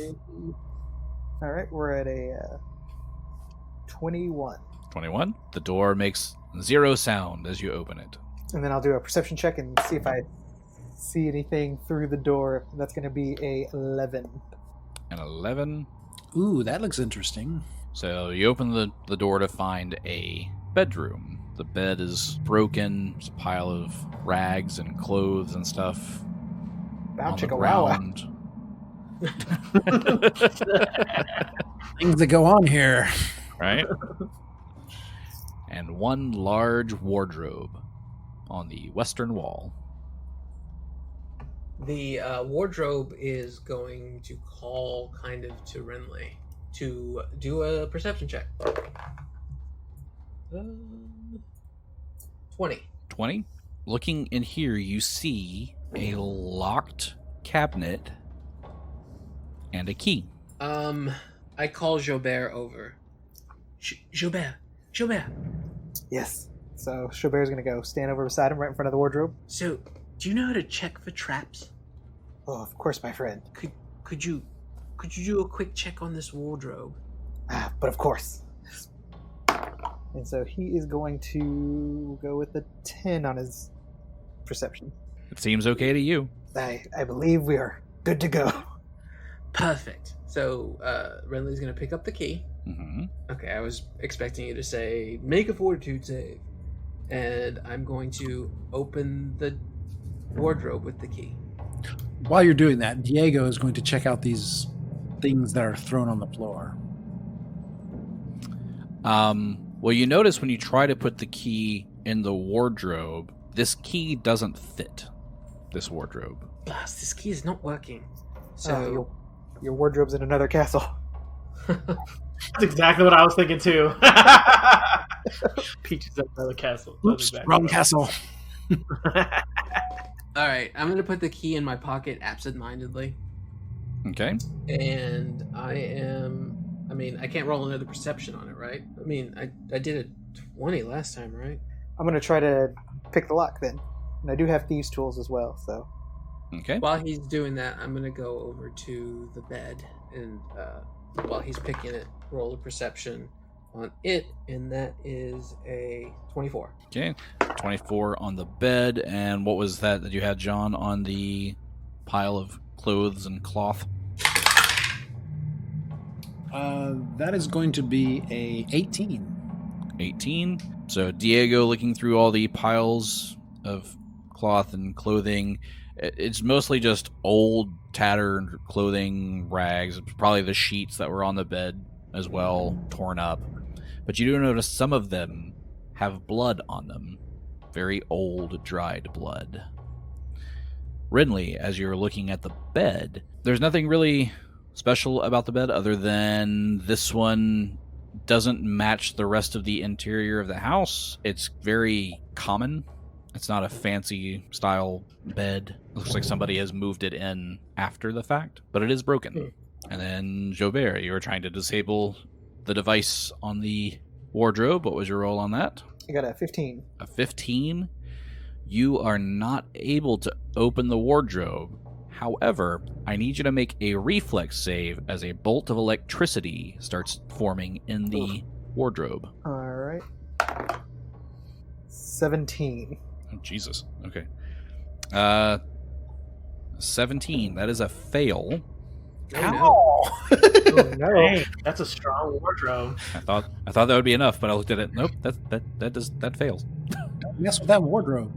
[SPEAKER 5] All right, we're at a 21.
[SPEAKER 1] 21. The door makes 0 sound as you open it.
[SPEAKER 5] And then I'll do a perception check and see if I see anything through the door. That's going to be a 11.
[SPEAKER 1] An 11.
[SPEAKER 3] Ooh, that looks interesting.
[SPEAKER 1] So you open the door to find a bedroom. The bed is broken. There's a pile of rags and clothes and stuff
[SPEAKER 5] Wow,
[SPEAKER 1] on the
[SPEAKER 5] chicka wow.
[SPEAKER 1] ground.
[SPEAKER 3] Things that go on here.
[SPEAKER 1] Right? And one large wardrobe on the western wall.
[SPEAKER 2] The wardrobe is going to call kind of to Renly to do a perception check. 20.
[SPEAKER 1] 20. Looking in here, you see a locked cabinet and a key.
[SPEAKER 2] I call Xo'bere over. Xo'bere.
[SPEAKER 5] Yes. So Xo'bere's going to go stand over beside him right in front of the wardrobe.
[SPEAKER 2] So, do you know how to check for traps?
[SPEAKER 5] Oh, of course, my friend.
[SPEAKER 2] Could you do a quick check on this wardrobe?
[SPEAKER 5] But of course. And so he is going to go with a 10 on his perception.
[SPEAKER 1] It seems okay to you.
[SPEAKER 5] I believe we are good to go.
[SPEAKER 2] Perfect. So, Renly's going to pick up the key.
[SPEAKER 1] Mm-hmm.
[SPEAKER 2] Okay, I was expecting you to say, make a fortitude save. And I'm going to open the wardrobe with the key.
[SPEAKER 3] While you're doing that, Diego is going to check out these things that are thrown on the floor.
[SPEAKER 1] Well, you notice when you try to put the key in the wardrobe, this key doesn't fit this wardrobe.
[SPEAKER 2] This key is not working. So
[SPEAKER 5] your wardrobe's in another castle.
[SPEAKER 4] That's exactly what I was thinking too. Peach is at another castle. That's
[SPEAKER 3] Oops,
[SPEAKER 4] exactly
[SPEAKER 3] wrong
[SPEAKER 4] what-
[SPEAKER 3] castle.
[SPEAKER 2] all right, I'm going to put the key in my pocket absentmindedly.
[SPEAKER 1] Okay.
[SPEAKER 2] And I can't roll another perception on it, right? I mean, I did a 20 last time, right?
[SPEAKER 5] I'm going to try to pick the lock then. And I do have thieves' tools as well, so.
[SPEAKER 1] Okay.
[SPEAKER 2] While he's doing that, I'm going to go over to the bed. And while he's picking it, roll a perception on it. And that is a 24.
[SPEAKER 1] Okay. 24 on the bed. And what was that you had, John, on the pile of clothes and cloth?
[SPEAKER 3] That is going to be a 18.
[SPEAKER 1] 18. So Diego looking through all the piles of cloth and clothing. It's mostly just old, tattered clothing, rags, probably the sheets that were on the bed as well, torn up. But you do notice some of them have blood on them. Very old, dried blood. Renly, as you're looking at the bed, there's nothing really special about the bed other than this one doesn't match the rest of the interior of the house. It's very common. It's not a fancy style bed. It looks like somebody has moved it in after the fact, but it is broken. And then Xo'bere, you were trying to disable the device on the wardrobe. What was your roll on that?
[SPEAKER 5] I got a 15.
[SPEAKER 1] A 15. You are not able to open the wardrobe. However, I need you to make a reflex save as a bolt of electricity starts forming in the wardrobe.
[SPEAKER 5] All right. 17.
[SPEAKER 1] Oh, Jesus. Okay. 17. That is a fail.
[SPEAKER 2] Oh,
[SPEAKER 5] Oh, no.
[SPEAKER 4] Dang, that's a strong wardrobe.
[SPEAKER 1] I thought that would be enough, but I looked at it. Nope. That fails.
[SPEAKER 3] Don't mess with that wardrobe.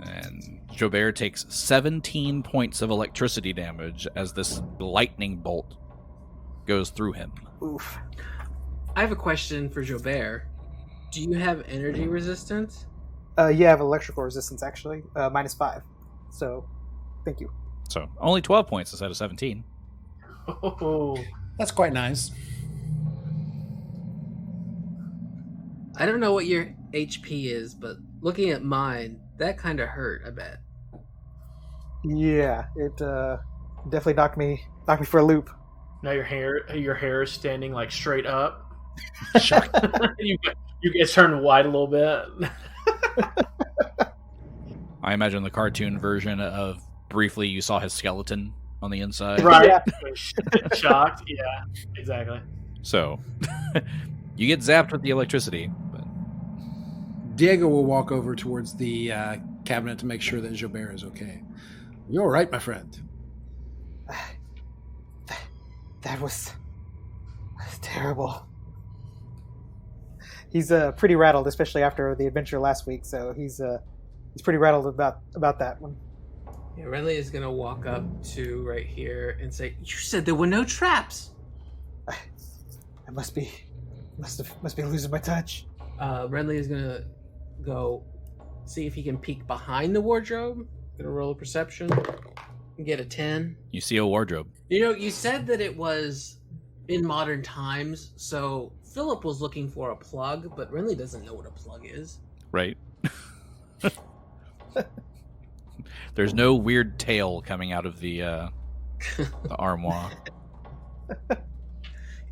[SPEAKER 1] And Xo'bere takes 17 points of electricity damage as this lightning bolt goes through him.
[SPEAKER 5] Oof.
[SPEAKER 2] I have a question for Xo'bere. Do you have energy resistance?
[SPEAKER 5] Yeah, I have electrical resistance, actually. -5. So, thank you.
[SPEAKER 1] So only 12 points instead of 17.
[SPEAKER 4] Oh,
[SPEAKER 3] That's quite nice.
[SPEAKER 2] I don't know what your HP is, but looking at mine, that kind of hurt, I bet.
[SPEAKER 5] Yeah, it definitely knocked me for a loop.
[SPEAKER 4] now your hair is standing like straight up.
[SPEAKER 1] Shock.
[SPEAKER 4] you get turned white a little bit.
[SPEAKER 1] I imagine the cartoon version of briefly you saw his skeleton on the inside.
[SPEAKER 4] Right.
[SPEAKER 5] Yeah.
[SPEAKER 4] Shocked. Yeah, exactly.
[SPEAKER 1] So you get zapped with the electricity. But
[SPEAKER 3] Diego will walk over towards the cabinet to make sure that Xo'bere is okay. You're all right, my friend.
[SPEAKER 5] That was terrible. He's pretty rattled, especially after the adventure last week. So he's pretty rattled about that one.
[SPEAKER 2] Yeah, Renly is gonna walk up to right here and say, "You said there were no traps."
[SPEAKER 5] I must be losing my touch.
[SPEAKER 2] Renly is gonna go see if he can peek behind the wardrobe. Gonna roll a perception. Get a 10.
[SPEAKER 1] you see a wardrobe.
[SPEAKER 2] You know, you said that it was in modern times, so Phillip was looking for a plug, but Renly doesn't know what a plug is.
[SPEAKER 1] Right? There's no weird tail coming out of the armoire.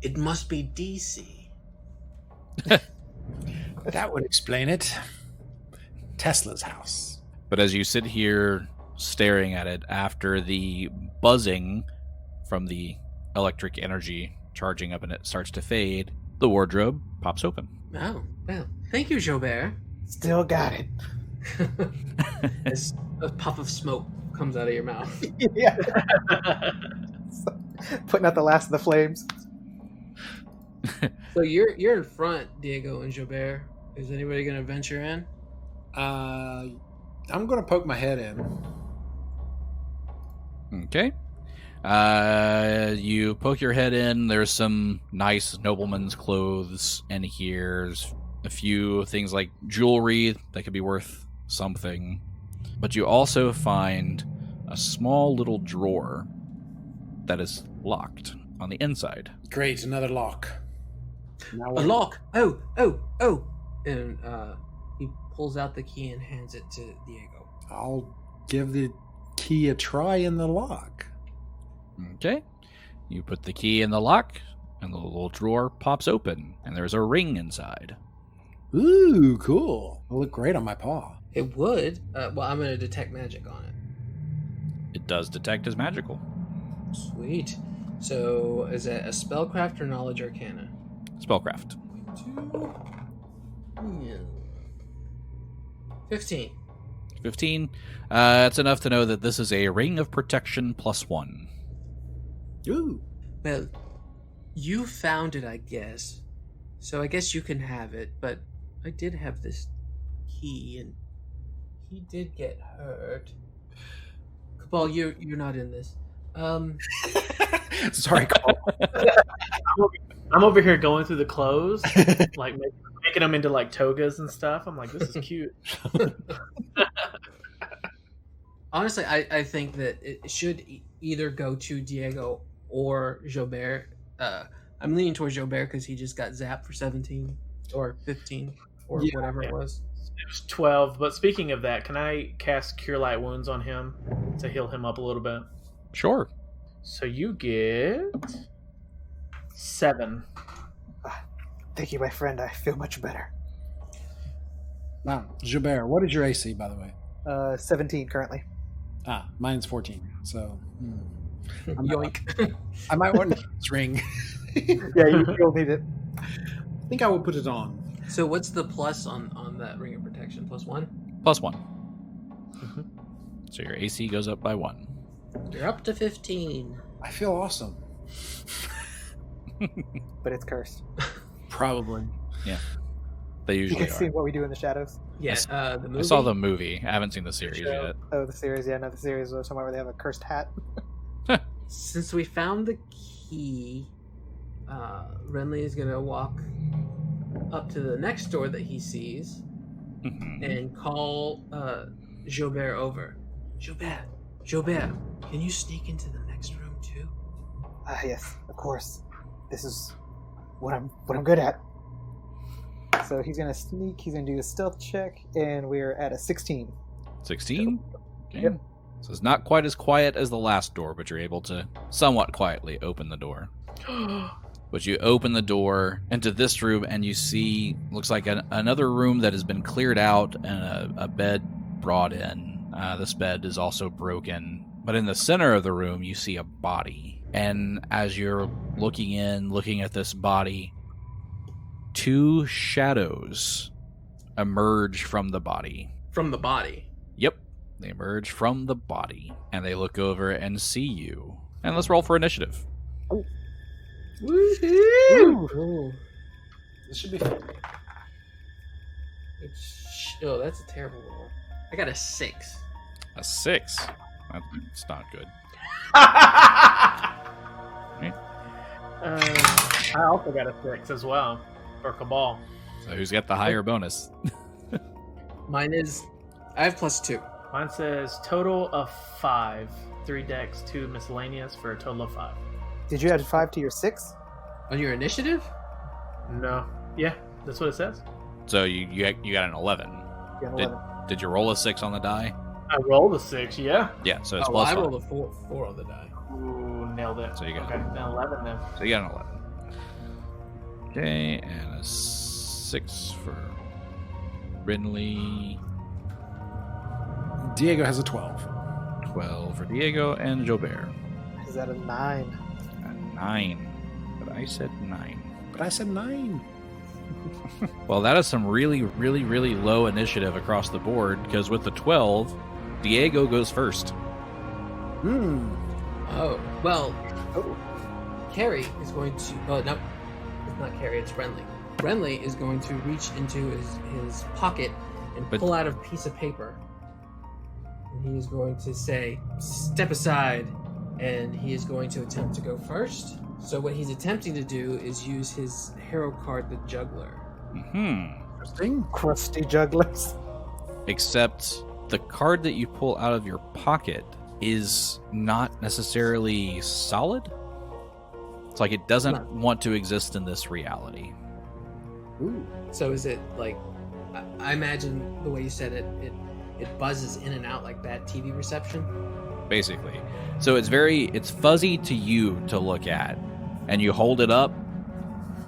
[SPEAKER 2] It must be DC.
[SPEAKER 3] That would explain it. Tesla's house.
[SPEAKER 1] But as you sit here staring at it, after the buzzing from the electric energy charging up and it starts to fade, the wardrobe pops open.
[SPEAKER 2] Oh, well, thank you, Xo'bere.
[SPEAKER 5] Still got it.
[SPEAKER 2] As a puff of smoke comes out of your mouth.
[SPEAKER 5] Yeah. Putting out the last of the flames.
[SPEAKER 2] So you're in front, Diego and Xo'bere. Is anybody going to venture in?
[SPEAKER 3] I'm going to poke my head in.
[SPEAKER 1] Okay. You poke your head in. There's some nice nobleman's clothes in here. There's a few things like jewelry that could be worth something. But you also find a small little drawer that is locked on the inside.
[SPEAKER 3] Great, another lock. Now
[SPEAKER 2] A
[SPEAKER 3] what?
[SPEAKER 2] lock! Oh! And he pulls out the key and hands it to Diego.
[SPEAKER 3] I'll give the key a try in the lock.
[SPEAKER 1] Okay. You put the key in the lock, and the little drawer pops open, and there's a ring inside.
[SPEAKER 3] Ooh, cool. It'll look great on my paw.
[SPEAKER 2] It would. Well, I'm going to detect magic on it.
[SPEAKER 1] It does detect as magical.
[SPEAKER 2] Sweet. So, is it a spellcraft or knowledge arcana?
[SPEAKER 1] Spellcraft.
[SPEAKER 2] 15.
[SPEAKER 1] 15. That's enough to know that this is a ring of protection +1.
[SPEAKER 3] Ooh.
[SPEAKER 2] Well, you found it, I guess. So I guess you can have it, but I did have this key, and he did get hurt. Kabal, you're not in this.
[SPEAKER 3] Sorry, Carl.
[SPEAKER 4] I'm over here going through the clothes, like making them into like togas and stuff. I'm like, this is cute.
[SPEAKER 2] Honestly, I think that it should either go to Diego or Xo'bere. I'm leaning towards Xo'bere because he just got zapped for 17 or 15 or whatever it was.
[SPEAKER 4] It was 12. But speaking of that, can I cast Cure Light Wounds on him to heal him up a little bit?
[SPEAKER 1] Sure.
[SPEAKER 4] So you get 7.
[SPEAKER 5] Thank you, my friend. I feel much better.
[SPEAKER 3] Wow. Xo'bere, what is your AC, by the way?
[SPEAKER 5] 17 currently.
[SPEAKER 3] Mine's 14. So,
[SPEAKER 2] Yoink.
[SPEAKER 3] I might want this ring.
[SPEAKER 5] Yeah, you'll need it.
[SPEAKER 3] I think I will put it on.
[SPEAKER 2] So what's the plus on that ring of protection? +1?
[SPEAKER 1] +1. So your AC goes up by 1.
[SPEAKER 2] You're up to 15.
[SPEAKER 3] I feel awesome.
[SPEAKER 5] But it's cursed.
[SPEAKER 3] Probably.
[SPEAKER 1] Yeah. They
[SPEAKER 5] You
[SPEAKER 1] usually
[SPEAKER 5] can see
[SPEAKER 1] are.
[SPEAKER 5] what we do in the shadows.
[SPEAKER 2] Yes, the movie.
[SPEAKER 1] I saw the movie. I haven't seen the series yet.
[SPEAKER 5] Oh, the series. Yeah, no, the series was somewhere where they have a cursed hat.
[SPEAKER 2] Since we found the key, Renly is going to walk up to the next door that he sees and call Xo'bere over. Xo'bere, can you sneak into the next room too?
[SPEAKER 5] Yes, of course. This is what I'm good at. So he's gonna sneak. He's gonna do a stealth check, and we're at a 16.
[SPEAKER 1] 16? Okay.
[SPEAKER 5] Yep.
[SPEAKER 1] So it's not quite as quiet as the last door, but you're able to somewhat quietly open the door. But you open the door into this room, and you see, looks like another room that has been cleared out and a bed brought in. This bed is also broken. But in the center of the room, you see a body. And as you're looking at this body, 2 shadows emerge from the body.
[SPEAKER 2] From the body.
[SPEAKER 1] Yep, they emerge from the body, and they look over and see you. And let's roll for initiative.
[SPEAKER 2] Woohoo!
[SPEAKER 3] This should be fun.
[SPEAKER 2] Oh, that's a terrible roll. I got a 6.
[SPEAKER 1] A 6. That's not good.
[SPEAKER 4] I also got a 6 as well for Kabal.
[SPEAKER 1] So who's got the higher bonus?
[SPEAKER 2] Mine is... I have +2.
[SPEAKER 4] Mine says total of 5. 3 decks, 2 miscellaneous for a total of 5.
[SPEAKER 5] Did you add 5 to your 6?
[SPEAKER 2] On your initiative?
[SPEAKER 4] No. Yeah, that's what it says.
[SPEAKER 1] So you got an 11.
[SPEAKER 5] You got
[SPEAKER 1] Did,
[SPEAKER 5] 11.
[SPEAKER 1] did you roll a 6 on the die?
[SPEAKER 4] I rolled a 6, yeah.
[SPEAKER 1] Yeah, so it's
[SPEAKER 2] I
[SPEAKER 1] +5.
[SPEAKER 2] rolled a 4 on the die.
[SPEAKER 4] Ooh, nailed it.
[SPEAKER 1] So you got-
[SPEAKER 4] okay, then 11 then.
[SPEAKER 1] So you got an 11. Okay, and a 6 for Renly.
[SPEAKER 3] Diego has a 12.
[SPEAKER 1] 12 for Diego, and Xo'bere.
[SPEAKER 5] Is that a 9?
[SPEAKER 1] A 9. But I said 9.
[SPEAKER 3] But I said 9.
[SPEAKER 1] Well, that is some really, really, really low initiative across the board, because with the 12, Diego goes first.
[SPEAKER 2] Oh, well,
[SPEAKER 5] Oh.
[SPEAKER 2] Carrie is going to... Oh, no. It's not Carrie, it's Renly. Renly is going to reach into his pocket and pull out a piece of paper. And he is going to say, "Step aside." And he is going to attempt to go first. So what he's attempting to do is use his hero card, the Juggler.
[SPEAKER 3] Interesting.
[SPEAKER 5] Crusty jugglers.
[SPEAKER 1] Except the card that you pull out of your pocket is not necessarily solid. It's like it doesn't want to exist in this reality.
[SPEAKER 3] Ooh.
[SPEAKER 2] So is it like... I imagine the way you said it, it buzzes in and out like bad TV reception?
[SPEAKER 1] Basically. So it's fuzzy to you to look at, and you hold it up,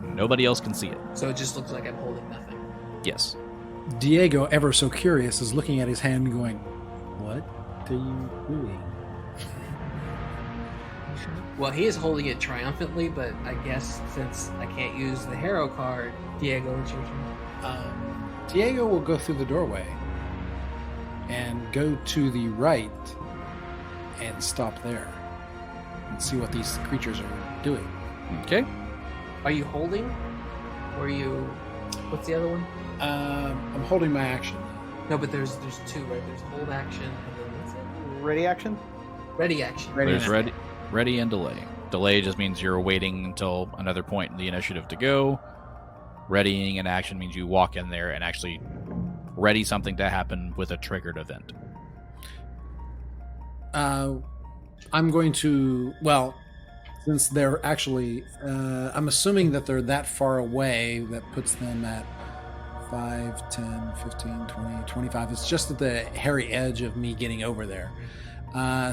[SPEAKER 1] nobody else can see it.
[SPEAKER 2] So it just looks like I'm holding nothing.
[SPEAKER 1] Yes.
[SPEAKER 3] Diego, ever so curious, is looking at his hand going, "What are you doing?"
[SPEAKER 2] Well, he is holding it triumphantly, but I guess since I can't use the hero card, Diego, it's your turn.
[SPEAKER 3] Diego will go through the doorway and go to the right and stop there and see what these creatures are doing.
[SPEAKER 1] Okay.
[SPEAKER 2] Are you holding? Or are you... What's the other one?
[SPEAKER 3] I'm holding my action.
[SPEAKER 2] No, but there's two, right? There's hold action and then what's it?
[SPEAKER 5] Ready action?
[SPEAKER 2] Ready action.
[SPEAKER 1] There's ready and delay. Delay just means you're waiting until another point in the initiative to go. Readying an action means you walk in there and actually ready something to happen with a triggered event.
[SPEAKER 3] I'm going to, well, since they're actually, I'm assuming that they're that far away, that puts them at 5, 10, 15, 20, 25. It's just at the hairy edge of me getting over there.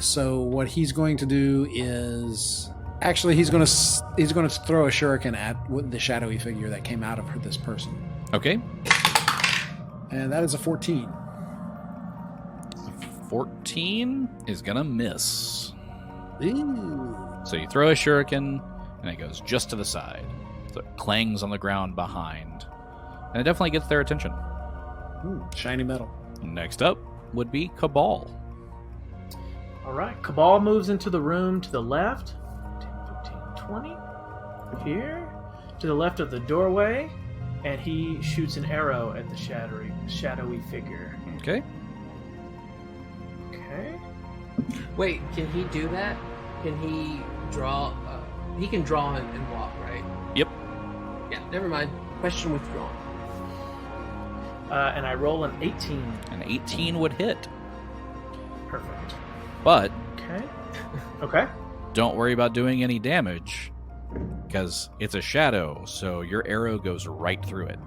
[SPEAKER 3] So what he's going to do is, actually, he's going to throw a shuriken at the shadowy figure that came out of this person.
[SPEAKER 1] Okay.
[SPEAKER 3] And that is a 14.
[SPEAKER 1] 14 is gonna miss.
[SPEAKER 3] Ooh.
[SPEAKER 1] So you throw a shuriken, and it goes just to the side. So it clangs on the ground behind. And it definitely gets their attention.
[SPEAKER 3] Ooh, shiny metal.
[SPEAKER 1] Next up would be Kabal.
[SPEAKER 4] All right, Kabal moves into the room to the left. 10, 15, 20. Here. To the left of the doorway. And he shoots an arrow at the shadowy figure.
[SPEAKER 1] Okay.
[SPEAKER 4] Okay.
[SPEAKER 2] Wait, can he do that? Can he draw? He can draw and walk, right?
[SPEAKER 1] Yep.
[SPEAKER 2] Yeah, never mind. Question withdrawn.
[SPEAKER 4] And I roll an 18.
[SPEAKER 1] An 18 would hit.
[SPEAKER 4] Perfect.
[SPEAKER 1] But
[SPEAKER 4] Okay. Okay.
[SPEAKER 1] don't worry about doing any damage, because it's a shadow, so your arrow goes right through it.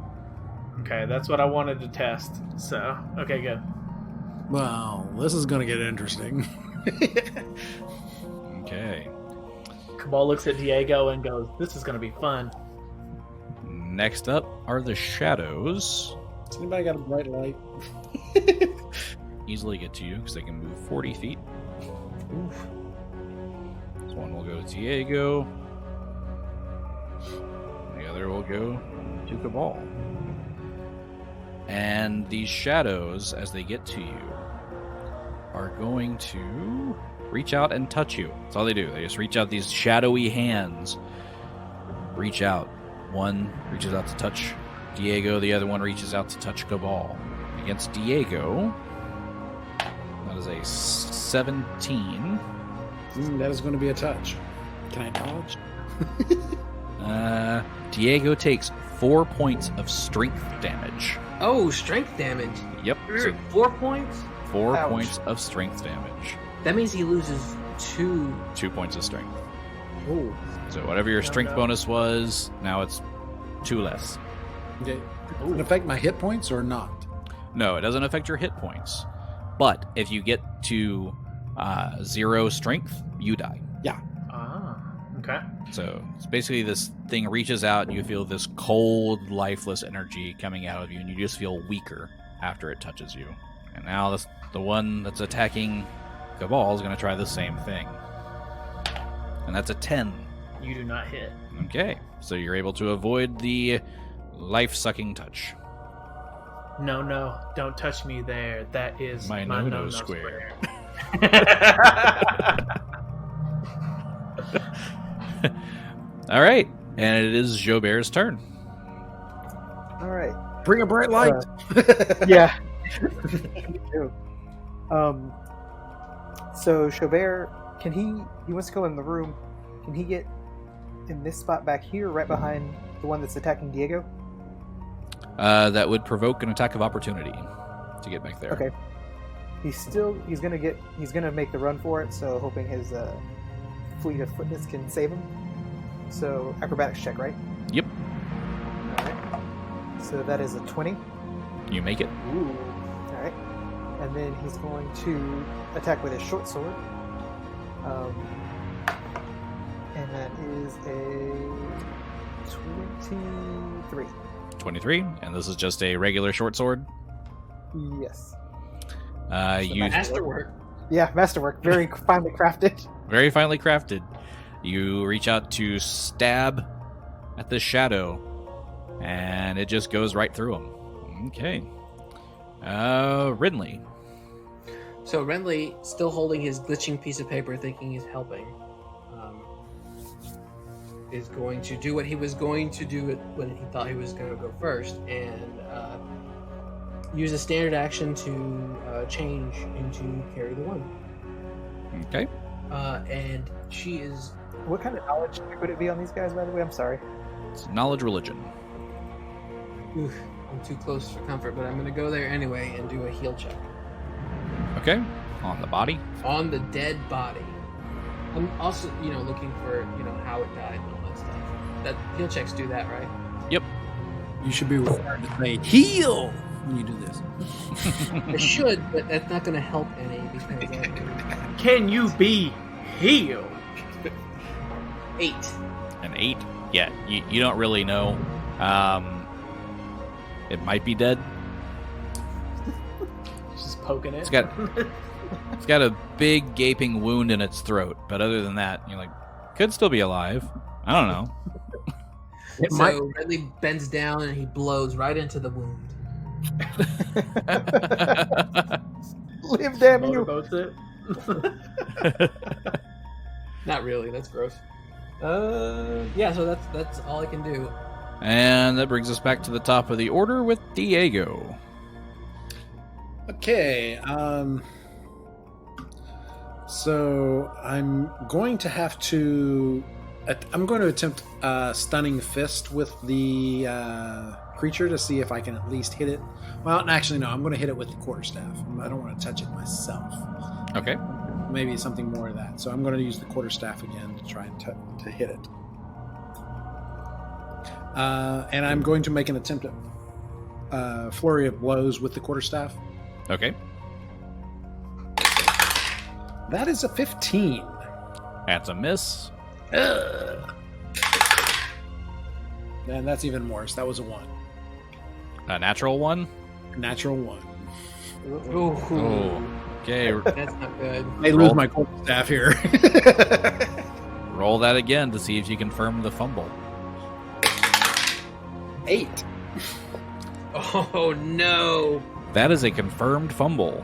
[SPEAKER 4] Okay, that's what I wanted to test. So, okay, good.
[SPEAKER 3] Well, this is going to get interesting.
[SPEAKER 1] Okay.
[SPEAKER 4] Kabal looks at Diego and goes, "This is going to be fun."
[SPEAKER 1] Next up are the shadows.
[SPEAKER 3] Has anybody got a bright light?
[SPEAKER 1] Easily get to you because they can move 40 feet.
[SPEAKER 2] Oof.
[SPEAKER 1] This one will go to Diego. The other will go to Kabal. And these shadows, as they get to you, are going to reach out and touch you. That's all they do. They just reach out these shadowy hands. Reach out. One reaches out to touch Diego. The other one reaches out to touch Kabal. Against Diego, that is a 17.
[SPEAKER 3] That is going to be a touch. Can I dodge?
[SPEAKER 1] Diego takes 4 points of strength damage.
[SPEAKER 2] Oh, strength damage.
[SPEAKER 1] Yep. So
[SPEAKER 2] 4 points?
[SPEAKER 1] 4
[SPEAKER 5] Ouch.
[SPEAKER 1] points of strength damage.
[SPEAKER 2] That means he loses 2.
[SPEAKER 1] 2 points of strength.
[SPEAKER 3] Oh.
[SPEAKER 1] So whatever your strength
[SPEAKER 4] no.
[SPEAKER 1] bonus was, now it's 2 less.
[SPEAKER 3] Okay. Does it affect my hit points or not?
[SPEAKER 1] No, it doesn't affect your hit points. But if you get to 0 strength, you die.
[SPEAKER 4] Ah, Okay.
[SPEAKER 1] So it's basically this thing reaches out and you feel this cold, lifeless energy coming out of you, and you just feel weaker after it touches you. And now the one that's attacking Kabal is going to try the same thing. And that's a 10.
[SPEAKER 4] You do not hit.
[SPEAKER 1] Okay, so you're able to avoid the life-sucking touch.
[SPEAKER 4] No, don't touch me there. That is
[SPEAKER 1] My
[SPEAKER 4] my
[SPEAKER 1] no-no
[SPEAKER 4] no-no
[SPEAKER 1] square. All right, and it is Xo'bere's turn.
[SPEAKER 5] All right.
[SPEAKER 3] Bring a bright light.
[SPEAKER 5] Yeah. Me too. So Xo'bere, can he wants to go in the room. Can he get in this spot back here, right behind the one that's attacking Diego?
[SPEAKER 1] That would provoke an attack of opportunity to get back there.
[SPEAKER 5] Okay. He's gonna make the run for it, so hoping his fleet of footness can save him. So acrobatics check, right?
[SPEAKER 1] Yep.
[SPEAKER 5] Alright. So that is a 20.
[SPEAKER 1] You make it.
[SPEAKER 5] Ooh. Alright. And then he's going to attack with his short sword. And that is a 23.
[SPEAKER 1] 23, and this is just a regular short sword.
[SPEAKER 5] Yes.
[SPEAKER 1] You
[SPEAKER 2] Masterwork.
[SPEAKER 5] Yeah, masterwork. Very finely crafted.
[SPEAKER 1] very finely crafted. You reach out to stab at the shadow, and it just goes right through him. Okay. Renly.
[SPEAKER 2] So Renly, still holding his glitching piece of paper, thinking he's helping, is going to do what he was going to do when he thought he was going to go first, and use a standard action to change into Carry the One.
[SPEAKER 1] Okay.
[SPEAKER 2] And she is...
[SPEAKER 5] What kind of knowledge would it be on these guys, by the way? I'm sorry.
[SPEAKER 1] It's knowledge religion.
[SPEAKER 2] Oof, I'm too close for comfort, but I'm going to go there anyway and do a heal check.
[SPEAKER 1] Okay. On the body.
[SPEAKER 2] On the dead body. I'm also, looking for, how it died and all that stuff. That heal checks do that, right?
[SPEAKER 1] Yep.
[SPEAKER 3] You should be required to say heal when you do this.
[SPEAKER 2] I should, but that's not going to help any because
[SPEAKER 4] Can you be healed?
[SPEAKER 2] 8.
[SPEAKER 1] An 8. Yeah. You don't really know. It might be dead.
[SPEAKER 4] Just poking it.
[SPEAKER 1] It's got a big gaping wound in its throat, but other than that, you're like, could still be alive. I don't know.
[SPEAKER 2] So Renly bends down and he blows right into the wound.
[SPEAKER 5] Live, damn you!
[SPEAKER 4] Motorboats it.
[SPEAKER 2] Not really. That's gross. Yeah. So that's all I can do.
[SPEAKER 1] And that brings us back to the top of the order with Diego.
[SPEAKER 3] Okay, so I'm going to have to... I'm going to attempt Stunning Fist with the creature to see if I can at least hit it. Well, actually, no, I'm going to hit it with the quarterstaff. I don't want to touch it myself.
[SPEAKER 1] Okay.
[SPEAKER 3] Maybe something more of that. So I'm going to use the quarterstaff again to try and to hit it. And I'm going to make an attempt at flurry of blows with the quarterstaff.
[SPEAKER 1] Okay.
[SPEAKER 3] That is a 15.
[SPEAKER 1] That's a miss.
[SPEAKER 3] And that's even worse. That was a 1.
[SPEAKER 1] A natural 1.
[SPEAKER 3] Natural 1.
[SPEAKER 2] Ooh.
[SPEAKER 1] Oh. Okay.
[SPEAKER 2] That's not good.
[SPEAKER 3] I lose my quarterstaff here.
[SPEAKER 1] Roll that again to see if you confirm the fumble.
[SPEAKER 3] 8.
[SPEAKER 2] Oh no!
[SPEAKER 1] That is a confirmed fumble.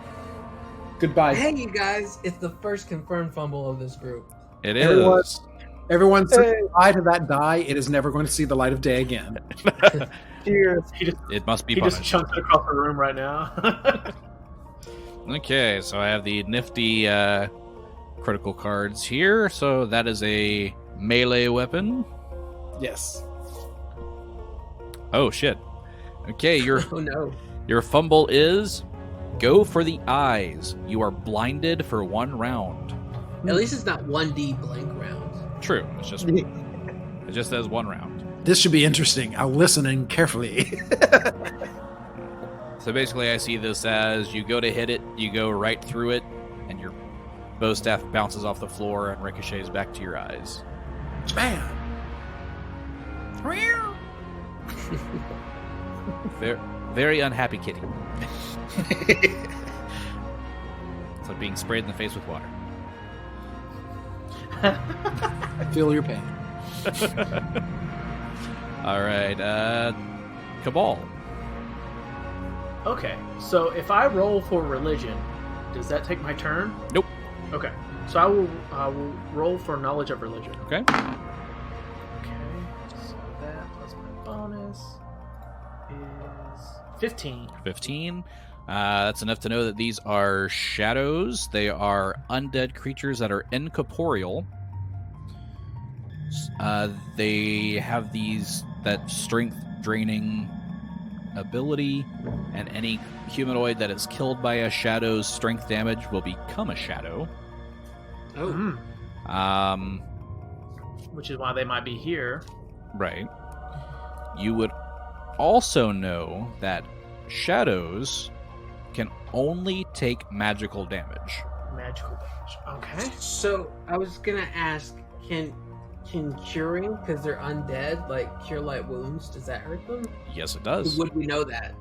[SPEAKER 3] Goodbye.
[SPEAKER 2] Hey, you guys! It's the first confirmed fumble of this group.
[SPEAKER 1] It is.
[SPEAKER 3] Everyone say goodbye to that die. It is never going to see the light of day again.
[SPEAKER 5] Cheers.
[SPEAKER 1] It must be
[SPEAKER 4] He
[SPEAKER 1] punished.
[SPEAKER 4] just chunks it across the room right now.
[SPEAKER 1] Okay, so I have the nifty critical cards here. So that is a melee weapon.
[SPEAKER 3] Yes.
[SPEAKER 1] Oh, shit. Okay,
[SPEAKER 2] Oh no!
[SPEAKER 1] your fumble is go for the eyes. You are blinded for 1 round.
[SPEAKER 2] At least it's not 1D blank rounds.
[SPEAKER 1] True. It just says 1 round.
[SPEAKER 3] This should be interesting. I'll listen in carefully.
[SPEAKER 1] So basically, I see this as you go to hit it, you go right through it, and your bow staff bounces off the floor and ricochets back to your eyes.
[SPEAKER 3] Bam.
[SPEAKER 1] Very, very unhappy kitty. It's like being sprayed in the face with water.
[SPEAKER 3] I feel your pain.
[SPEAKER 1] All right, Kabal.
[SPEAKER 4] Okay, so if I roll for religion, does that take my turn?
[SPEAKER 1] Nope.
[SPEAKER 4] Okay, so I will roll for knowledge of religion.
[SPEAKER 1] Okay.
[SPEAKER 4] Okay, so that plus my bonus is 15.
[SPEAKER 1] 15. That's enough to know that these are shadows. They are undead creatures that are incorporeal. They have that strength draining ability, and any humanoid that is killed by a shadow's strength damage will become a shadow.
[SPEAKER 2] Oh.
[SPEAKER 4] Which is why they might be here.
[SPEAKER 1] Right. You would also know that shadows can only take magical damage.
[SPEAKER 4] Magical damage. Okay.
[SPEAKER 2] So I was gonna ask, can curing, because they're undead, like cure light wounds, does that hurt them?
[SPEAKER 1] Yes, it does.
[SPEAKER 2] Would we know that?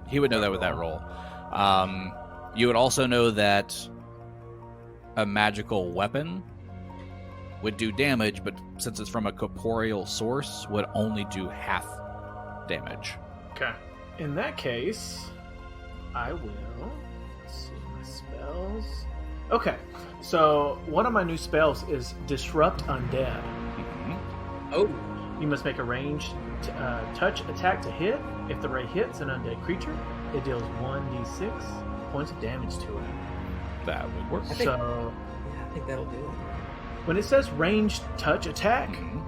[SPEAKER 1] He would know that with that roll. You would also know that a magical weapon would do damage, but since it's from a corporeal source, would only do half damage.
[SPEAKER 4] Okay. In that case, I will. Let's see my spells. Okay. So one of my new spells is Disrupt Undead.
[SPEAKER 1] Mm-hmm.
[SPEAKER 2] Oh.
[SPEAKER 4] You must make a ranged touch attack to hit. If the ray hits an undead creature, it deals 1d6 points of damage to it.
[SPEAKER 1] That would work.
[SPEAKER 2] I think that'll do it.
[SPEAKER 4] When it says ranged touch attack,
[SPEAKER 1] Mhm.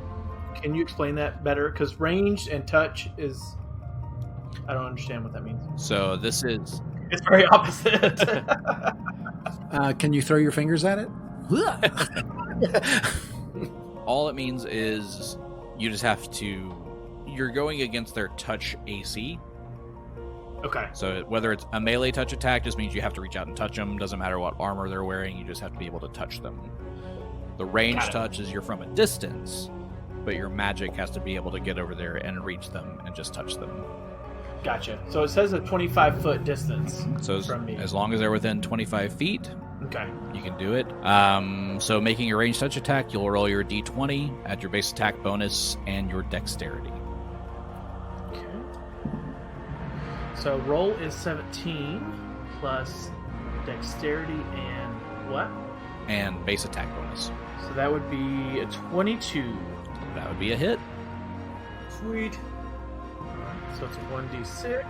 [SPEAKER 4] can you explain that better? Because ranged and touch is... I don't understand what that means.
[SPEAKER 1] So this is...
[SPEAKER 4] It's very opposite.
[SPEAKER 3] Can you throw your fingers at it?
[SPEAKER 1] All it means is you just have to... You're going against their touch AC.
[SPEAKER 4] Okay.
[SPEAKER 1] So whether it's a melee touch attack just means you have to reach out and touch them. Doesn't matter what armor they're wearing. You just have to be able to touch them. The range touch is you're from a distance, but your magic has to be able to get over there and reach them and just touch them.
[SPEAKER 4] Gotcha. So it says a 25-foot distance
[SPEAKER 1] So
[SPEAKER 4] from me.
[SPEAKER 1] as long as they're within 25 feet,
[SPEAKER 4] Okay.
[SPEAKER 1] you can do it. So making a ranged touch attack, you'll roll your d20, add your base attack bonus, and your dexterity.
[SPEAKER 4] Okay. So roll is 17 plus dexterity and what?
[SPEAKER 1] And base attack bonus.
[SPEAKER 4] So that would be a 22.
[SPEAKER 1] That would be a hit.
[SPEAKER 2] Sweet.
[SPEAKER 4] So it's 1d6.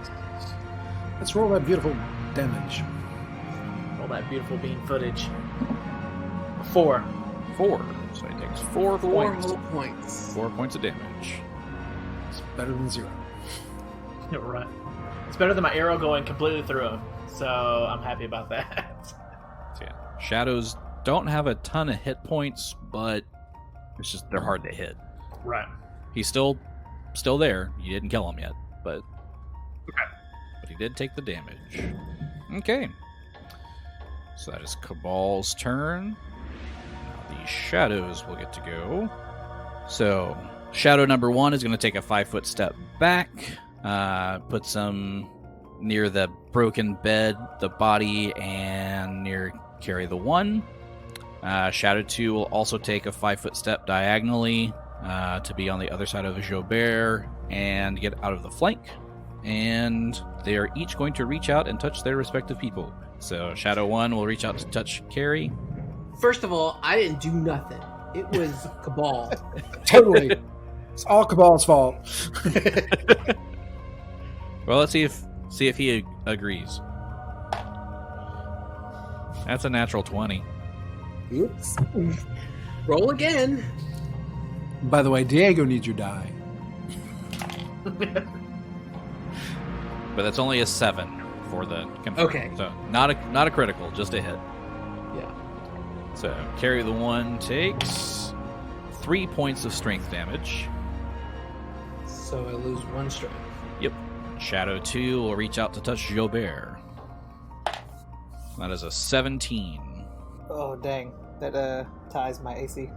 [SPEAKER 3] Let's roll that beautiful damage.
[SPEAKER 4] All that beautiful bean footage. 4.
[SPEAKER 1] 4. So he takes 4 points.
[SPEAKER 2] Whole points.
[SPEAKER 1] 4 points of damage.
[SPEAKER 3] It's better than 0.
[SPEAKER 4] Right. It's better than my arrow going completely through him. So I'm happy about that.
[SPEAKER 1] So yeah, shadows don't have a ton of hit points, but it's just they're hard to hit.
[SPEAKER 4] Right.
[SPEAKER 1] He's still there. You didn't kill him yet, but
[SPEAKER 4] Okay.
[SPEAKER 1] But he did take the damage. Okay. So that is Kabal's turn. Now the shadows will get to go. So shadow number 1 is going to take a 5-foot step back. Put some near the broken bed, the body, and near carry the 1. Shadow 2 will also take a 5-foot step diagonally to be on the other side of the Xo'bere and get out of the flank. And they are each going to reach out and touch their respective people. So Shadow 1 will reach out to touch Carrie.
[SPEAKER 2] First of all, I didn't do nothing. It was Kabal.
[SPEAKER 3] Totally. It's all Cabal's fault.
[SPEAKER 1] Well, let's see if he agrees. That's a natural 20.
[SPEAKER 2] Oops. Roll again.
[SPEAKER 3] By the way, Diego needs your die.
[SPEAKER 1] But that's only a 7 for the confirm.
[SPEAKER 2] Okay.
[SPEAKER 1] So not a critical, just a hit.
[SPEAKER 2] Yeah.
[SPEAKER 1] So Carry the 1 takes 3 points of strength damage.
[SPEAKER 2] So I lose 1 strength.
[SPEAKER 1] Yep. Shadow 2 will reach out to touch Xo'bere. That is a 17.
[SPEAKER 5] Oh, dang. That ties my AC.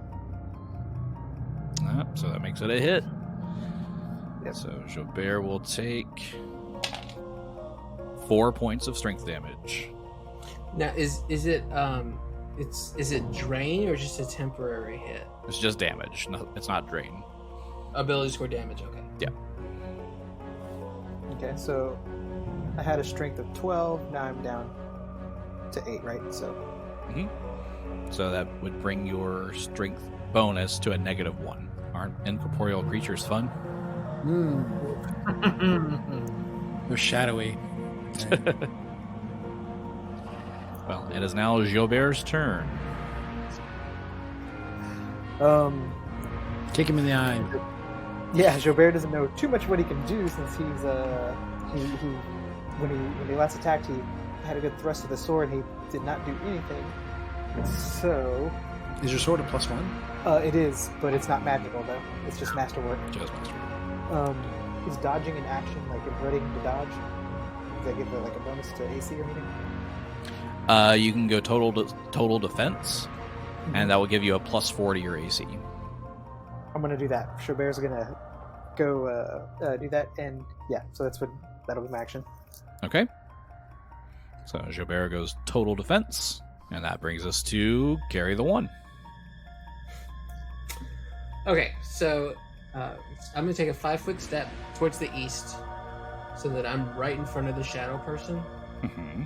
[SPEAKER 1] So that makes it a hit.
[SPEAKER 5] Yep.
[SPEAKER 1] So Xo'bere will take 4 points of strength damage.
[SPEAKER 2] Now, is it drain or just a temporary hit?
[SPEAKER 1] It's just damage. No, it's not drain.
[SPEAKER 2] Ability score damage. Okay.
[SPEAKER 5] Okay, so I had a strength of 12. Now I'm down to 8, right? So
[SPEAKER 1] So that would bring your strength bonus to a -1. Aren't incorporeal creatures fun?
[SPEAKER 3] They're shadowy.
[SPEAKER 1] Well, it is now Xo'bere's turn.
[SPEAKER 3] Kick him in the eye.
[SPEAKER 5] Yeah, Xo'bere doesn't know too much what he can do since he's when he last attacked, he had a good thrust of the sword. He did not do anything. So
[SPEAKER 3] Is your sword a +1?
[SPEAKER 5] it is, but it's not magical though. It's just masterwork.
[SPEAKER 1] Just master.
[SPEAKER 5] Is dodging an action, like if running to dodge? Does that give like a bonus to AC or anything?
[SPEAKER 1] You can go total defense, and that will give you a +4 to your AC.
[SPEAKER 5] I'm gonna do that. Xo'bere's gonna go do that, and yeah, so that'll be my action.
[SPEAKER 1] Okay. So Xo'bere goes total defense, and that brings us to carry the 1.
[SPEAKER 2] Okay, so I'm going to take a 5-foot step towards the east so that I'm right in front of the shadow person.
[SPEAKER 1] Mm-hmm.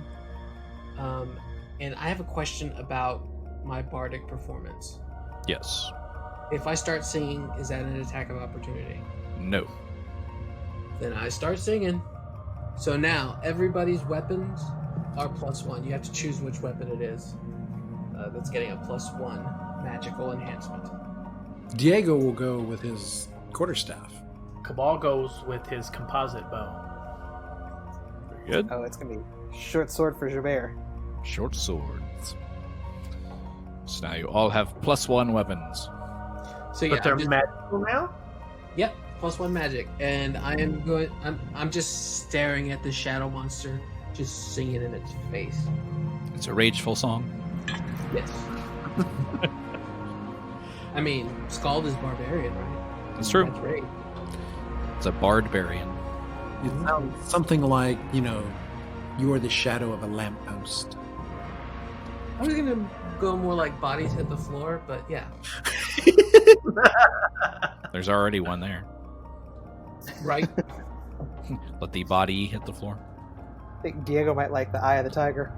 [SPEAKER 2] And I have a question about my bardic performance.
[SPEAKER 1] Yes.
[SPEAKER 2] If I start singing, is that an attack of opportunity?
[SPEAKER 1] No.
[SPEAKER 2] Then I start singing. So now everybody's weapons are +1. You have to choose which weapon it is. That's getting a +1 magical enhancement.
[SPEAKER 3] Diego will go with his quarterstaff.
[SPEAKER 4] Kabal goes with his composite bow.
[SPEAKER 1] Very good.
[SPEAKER 5] Oh, it's gonna be short sword for Xo'bere.
[SPEAKER 1] Short swords. So now you all have +1 weapons.
[SPEAKER 2] So yeah,
[SPEAKER 4] But they're magical now?
[SPEAKER 2] Yep, +1 magic, and I'm just staring at the shadow monster, just singing in its face.
[SPEAKER 1] It's a rageful song.
[SPEAKER 2] Yes. I mean, Scald is barbarian, right?
[SPEAKER 1] That's true.
[SPEAKER 2] That's right.
[SPEAKER 1] It's a barbarian.
[SPEAKER 3] It sounds something like, you are the shadow of a lamppost.
[SPEAKER 2] I was gonna go more like bodies hit the floor, but yeah.
[SPEAKER 1] There's already one there.
[SPEAKER 2] Right.
[SPEAKER 1] Let the body hit the floor.
[SPEAKER 5] I think Diego might like the eye of the tiger.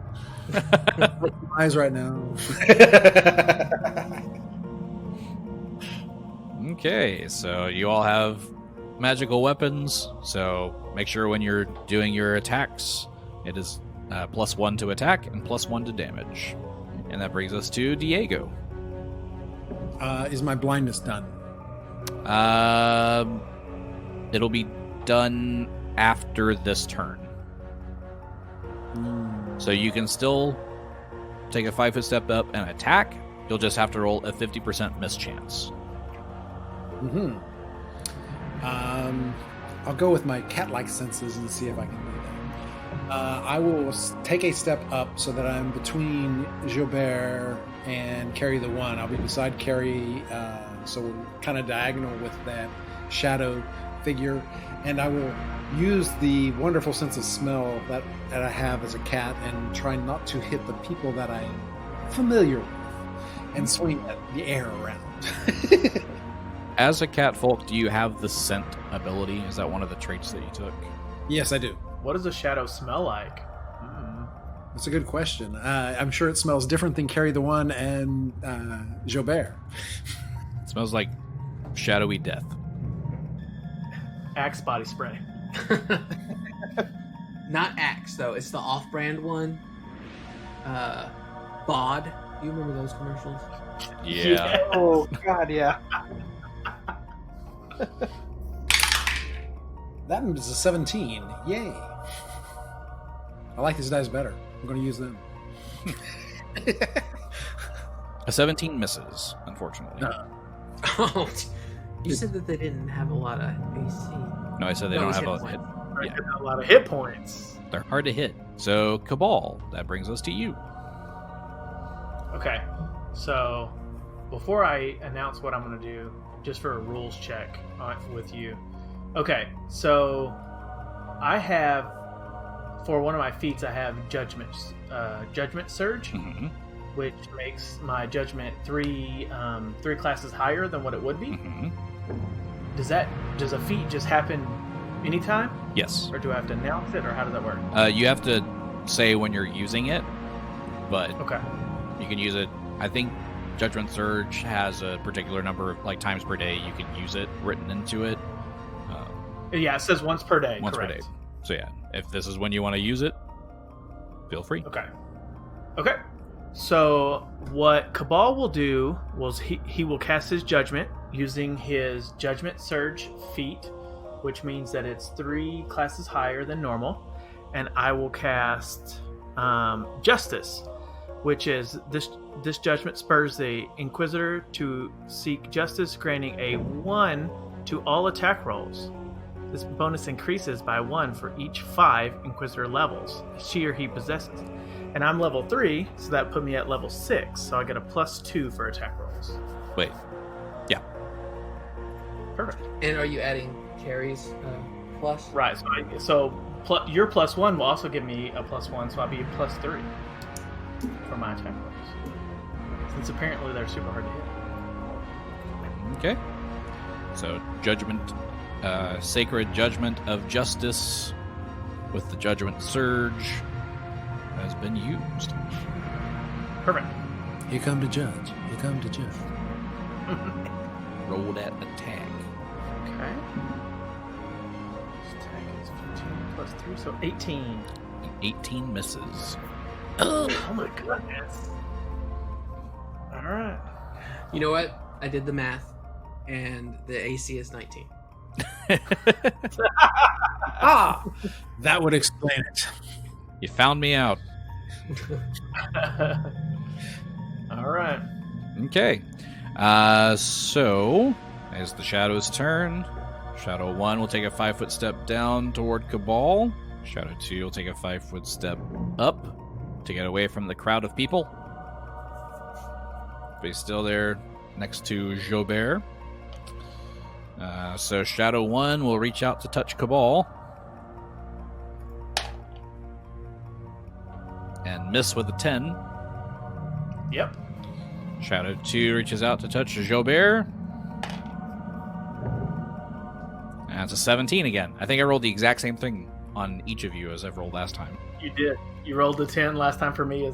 [SPEAKER 3] Eyes right now.
[SPEAKER 1] Okay, so you all have magical weapons, so make sure when you're doing your attacks, it is +1 to attack and +1 to damage. And that brings us to Diego.
[SPEAKER 3] Is my blindness done?
[SPEAKER 1] It'll be done after this turn. So you can still take a 5-foot step up and attack. You'll just have to roll a 50% miss chance.
[SPEAKER 3] Mm-hmm. I'll go with my cat-like senses and see if I can do that. I will take a step up so that I'm between Xo'bere and Carry the One. I'll be beside Carry, so we're kind of diagonal with that shadow figure, and I will use the wonderful sense of smell that I have as a cat and try not to hit the people that I'm familiar with and swing the air around.
[SPEAKER 1] As a cat folk, do you have the scent ability? Is that one of the traits that you took?
[SPEAKER 3] Yes, I do.
[SPEAKER 4] What does a shadow smell like?
[SPEAKER 3] That's a good question. I'm sure it smells different than Carry the One and Xo'bere.
[SPEAKER 1] It smells like shadowy death.
[SPEAKER 4] Axe body spray.
[SPEAKER 2] Not Axe though. It's the off-brand one. Bod. Do you remember those commercials?
[SPEAKER 1] Yeah.
[SPEAKER 5] Oh God, yeah.
[SPEAKER 3] That is a 17. Yay. I like these dice better. I'm going to use them.
[SPEAKER 1] A 17 misses, unfortunately.
[SPEAKER 2] Oh, you said that they didn't have a lot of AC.
[SPEAKER 1] No, I said they
[SPEAKER 2] No,
[SPEAKER 1] don't
[SPEAKER 2] it's
[SPEAKER 1] have
[SPEAKER 2] hit
[SPEAKER 1] a
[SPEAKER 2] point.
[SPEAKER 1] hit. Yeah,
[SPEAKER 4] A lot of hit points.
[SPEAKER 1] they're hard to hit. So, Kabal, that brings us to you.
[SPEAKER 4] Okay, so before I announce what I'm going to do, just for a rules check with you. Okay, so I have, for one of my feats, I have Judgment Surge,
[SPEAKER 1] Mm-hmm.
[SPEAKER 4] which makes my Judgment three classes higher than what it would be.
[SPEAKER 1] Mm-hmm.
[SPEAKER 4] Does a feat just happen anytime?
[SPEAKER 1] Yes.
[SPEAKER 4] Or do I have to announce it, or how does that work?
[SPEAKER 1] You have to say when you're using it, but
[SPEAKER 4] Okay.
[SPEAKER 1] you can use it. I think Judgment Surge has a particular number of times per day you can use it written into it.
[SPEAKER 4] Yeah, it says once per day.
[SPEAKER 1] Once
[SPEAKER 4] correct.
[SPEAKER 1] per day. So yeah, if this is when you want to use it, feel free.
[SPEAKER 4] Okay. So what Kabal will do was he will cast his Judgment using his Judgment Surge feat, which means that it's 3 classes higher than normal, and I will cast Justice, which is this Judgment spurs the Inquisitor to seek justice, granting a 1 to all attack rolls. This bonus increases by 1 for each 5 Inquisitor levels she or he possesses. And I'm level 3, so that put me at level 6, so I get a +2 for attack rolls.
[SPEAKER 1] Wait. Yeah.
[SPEAKER 4] Perfect.
[SPEAKER 2] And are you adding Carrie's plus?
[SPEAKER 4] Right, your +1 will also give me a +1, so I'll be +3 for my attack rolls. Since apparently they're super hard to hit.
[SPEAKER 1] Okay. So Sacred Judgment of Justice with the Judgment Surge has been used.
[SPEAKER 4] Perfect.
[SPEAKER 3] Here come the judge. Here come the judge.
[SPEAKER 1] Roll that attack.
[SPEAKER 4] Okay. This attack is 15 +3, so 18.
[SPEAKER 1] 18 misses.
[SPEAKER 4] Oh my goodness. Alright.
[SPEAKER 2] You know what? I did the math, and the AC is 19.
[SPEAKER 3] That would explain it.
[SPEAKER 1] You found me out.
[SPEAKER 4] Alright.
[SPEAKER 1] Okay. So, as the Shadow's turn, Shadow 1 will take a 5-foot step down toward Kabal. Shadow 2 will take a 5-foot step up to get away from the crowd of people. But he's still there next to Xo'bere. So Shadow 1 will reach out to touch Kabal. And miss with a 10.
[SPEAKER 4] Yep.
[SPEAKER 1] Shadow 2 reaches out to touch Xo'bere. And it's a 17 again. I think I rolled the exact same thing on each of you as I've rolled last time.
[SPEAKER 4] You did. You rolled a 10 last time for me.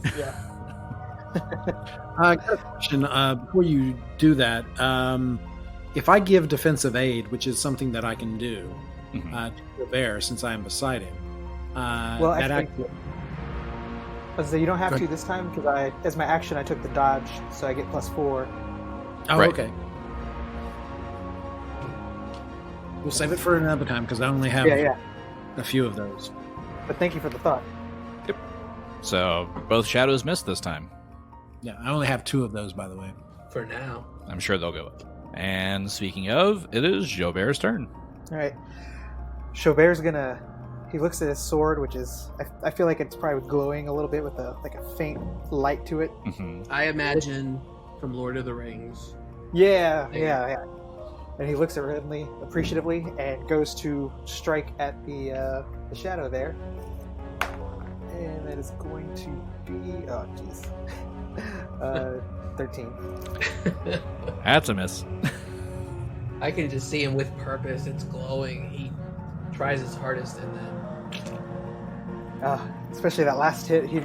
[SPEAKER 3] I got a question before you do that. If I give defensive aid, which is something that I can do to Xo'bere since I am beside him,
[SPEAKER 5] Well, actually, so you don't have to this time because as my action, I took the dodge, so I get +4.
[SPEAKER 3] Oh,
[SPEAKER 1] Right.
[SPEAKER 3] okay. We'll save it for another time because I only have a few of those.
[SPEAKER 5] But thank you for the thought.
[SPEAKER 1] So both Shadows missed this time.
[SPEAKER 3] Yeah, I only have 2 of those, by the way.
[SPEAKER 2] For now.
[SPEAKER 1] I'm sure they'll go up. And speaking of, it is Xo'bere's turn.
[SPEAKER 5] All right. Chaubert's gonna. He looks at his sword, which is. I feel like it's probably glowing a little bit with a faint light to it.
[SPEAKER 2] I imagine from Lord of the Rings.
[SPEAKER 5] Yeah. And he looks at Renly appreciatively and goes to strike at the shadow there. And that is going to be 13.
[SPEAKER 1] That's a miss.
[SPEAKER 2] I can just see him with purpose. It's glowing. He tries his hardest, and then
[SPEAKER 5] Especially that last hit, he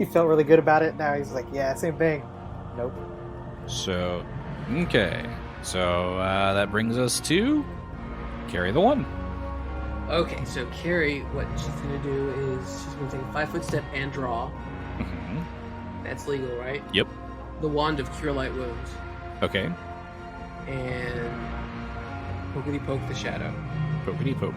[SPEAKER 5] felt really good about it. Now he's like, yeah, same thing. Nope.
[SPEAKER 1] So, okay. So that brings us to Carry the 1.
[SPEAKER 2] okay. So Carrie, what she's gonna do is she's gonna take a 5-foot step and draw.
[SPEAKER 1] Mhm.
[SPEAKER 2] That's legal, right?
[SPEAKER 1] Yep.
[SPEAKER 2] The wand of Cure Light Wounds
[SPEAKER 1] Okay.
[SPEAKER 2] and pokety poke the shadow.
[SPEAKER 1] Pokety poke.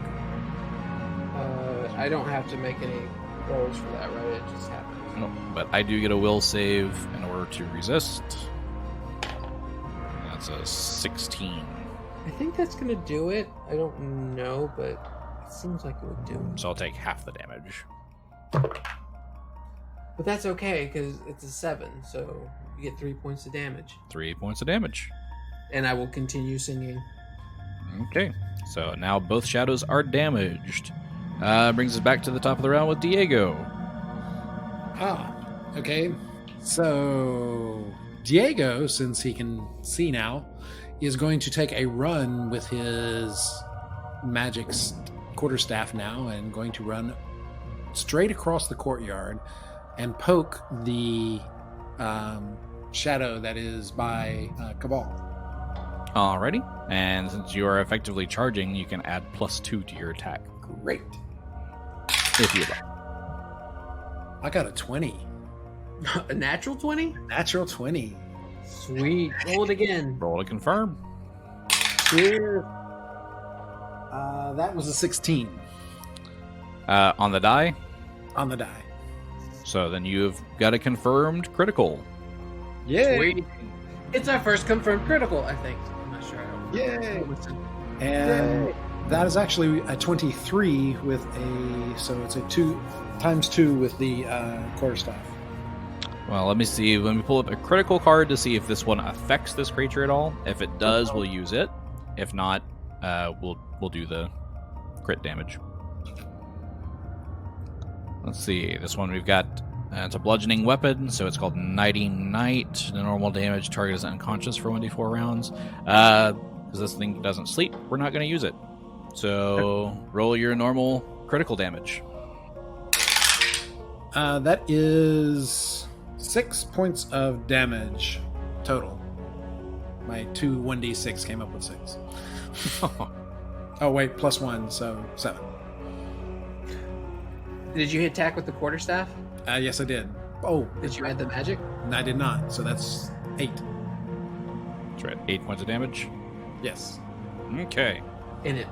[SPEAKER 2] I don't have to make any rolls for that, right? It just happens.
[SPEAKER 1] No, but I do get a will save in order to resist. That's a 16.
[SPEAKER 2] I think that's gonna do it. I don't know, but it seems like it would do it.
[SPEAKER 1] So I'll take half the damage.
[SPEAKER 2] But that's okay because it's a 7, so you get 3 points of damage.
[SPEAKER 1] 3 points of damage.
[SPEAKER 2] and I will continue singing.
[SPEAKER 1] Okay, so now both shadows are damaged. Brings us back to the top of the round with Diego.
[SPEAKER 3] Okay. So Diego, since he can see now, is going to take a run with his magic quarterstaff now and going to run straight across the courtyard and poke the shadow that is by Kabal.
[SPEAKER 1] Alrighty, and since you are effectively charging, you can add +2 to your attack.
[SPEAKER 3] Great.
[SPEAKER 1] If you'd like.
[SPEAKER 3] I got a 20.
[SPEAKER 2] A natural 20?
[SPEAKER 3] Natural 20.
[SPEAKER 2] Sweet. Roll it again.
[SPEAKER 1] Roll to confirm.
[SPEAKER 3] Cheers. That was a 16
[SPEAKER 1] On the die,
[SPEAKER 3] on the die.
[SPEAKER 1] so then you've got a confirmed critical.
[SPEAKER 3] Yay!
[SPEAKER 2] Sweet. It's our first confirmed critical, I think. I'm not sure.
[SPEAKER 3] Yay!
[SPEAKER 2] Listen.
[SPEAKER 3] And that is actually a 23 with so it's a 2 times 2 with the quarterstaff.
[SPEAKER 1] Well, let me see. Let me pull up a critical card to see if this one affects this creature at all. If it does, we'll use it. If not, we'll do the crit damage. Let's see. This one we've got. It's a bludgeoning weapon, so it's called Nighty Night. The normal damage, target is unconscious for 1d4 rounds. Because this thing doesn't sleep, we're not going to use it. So roll your normal critical damage.
[SPEAKER 3] That is 6 points of damage total. My 2 1d6 came up with 6. Oh wait, +1, so 7.
[SPEAKER 2] Did you attack with the quarterstaff?
[SPEAKER 3] Yes, I did. Oh,
[SPEAKER 2] Did you add the magic?
[SPEAKER 3] I did not. So that's 8.
[SPEAKER 1] That's right. 8 points of damage.
[SPEAKER 3] Yes.
[SPEAKER 1] Okay.
[SPEAKER 2] And it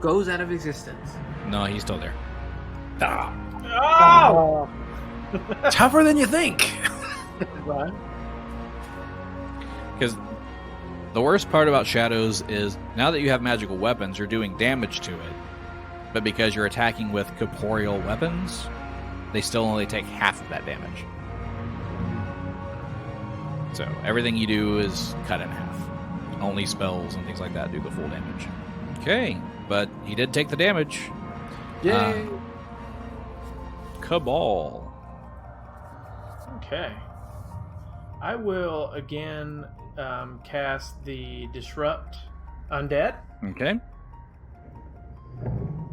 [SPEAKER 2] goes out of existence.
[SPEAKER 1] No, he's still there.
[SPEAKER 4] Oh!
[SPEAKER 3] Tougher than you think.
[SPEAKER 4] Right.
[SPEAKER 1] Because the worst part about shadows is now that you have magical weapons, you're doing damage to it. But because you're attacking with corporeal weapons, they still only take half of that damage. So everything you do is cut in half. Only spells and things like that do the full damage. Okay, but he did take the damage.
[SPEAKER 3] Yay!
[SPEAKER 1] Kabal.
[SPEAKER 4] Okay. I will again cast the Disrupt Undead.
[SPEAKER 1] Okay.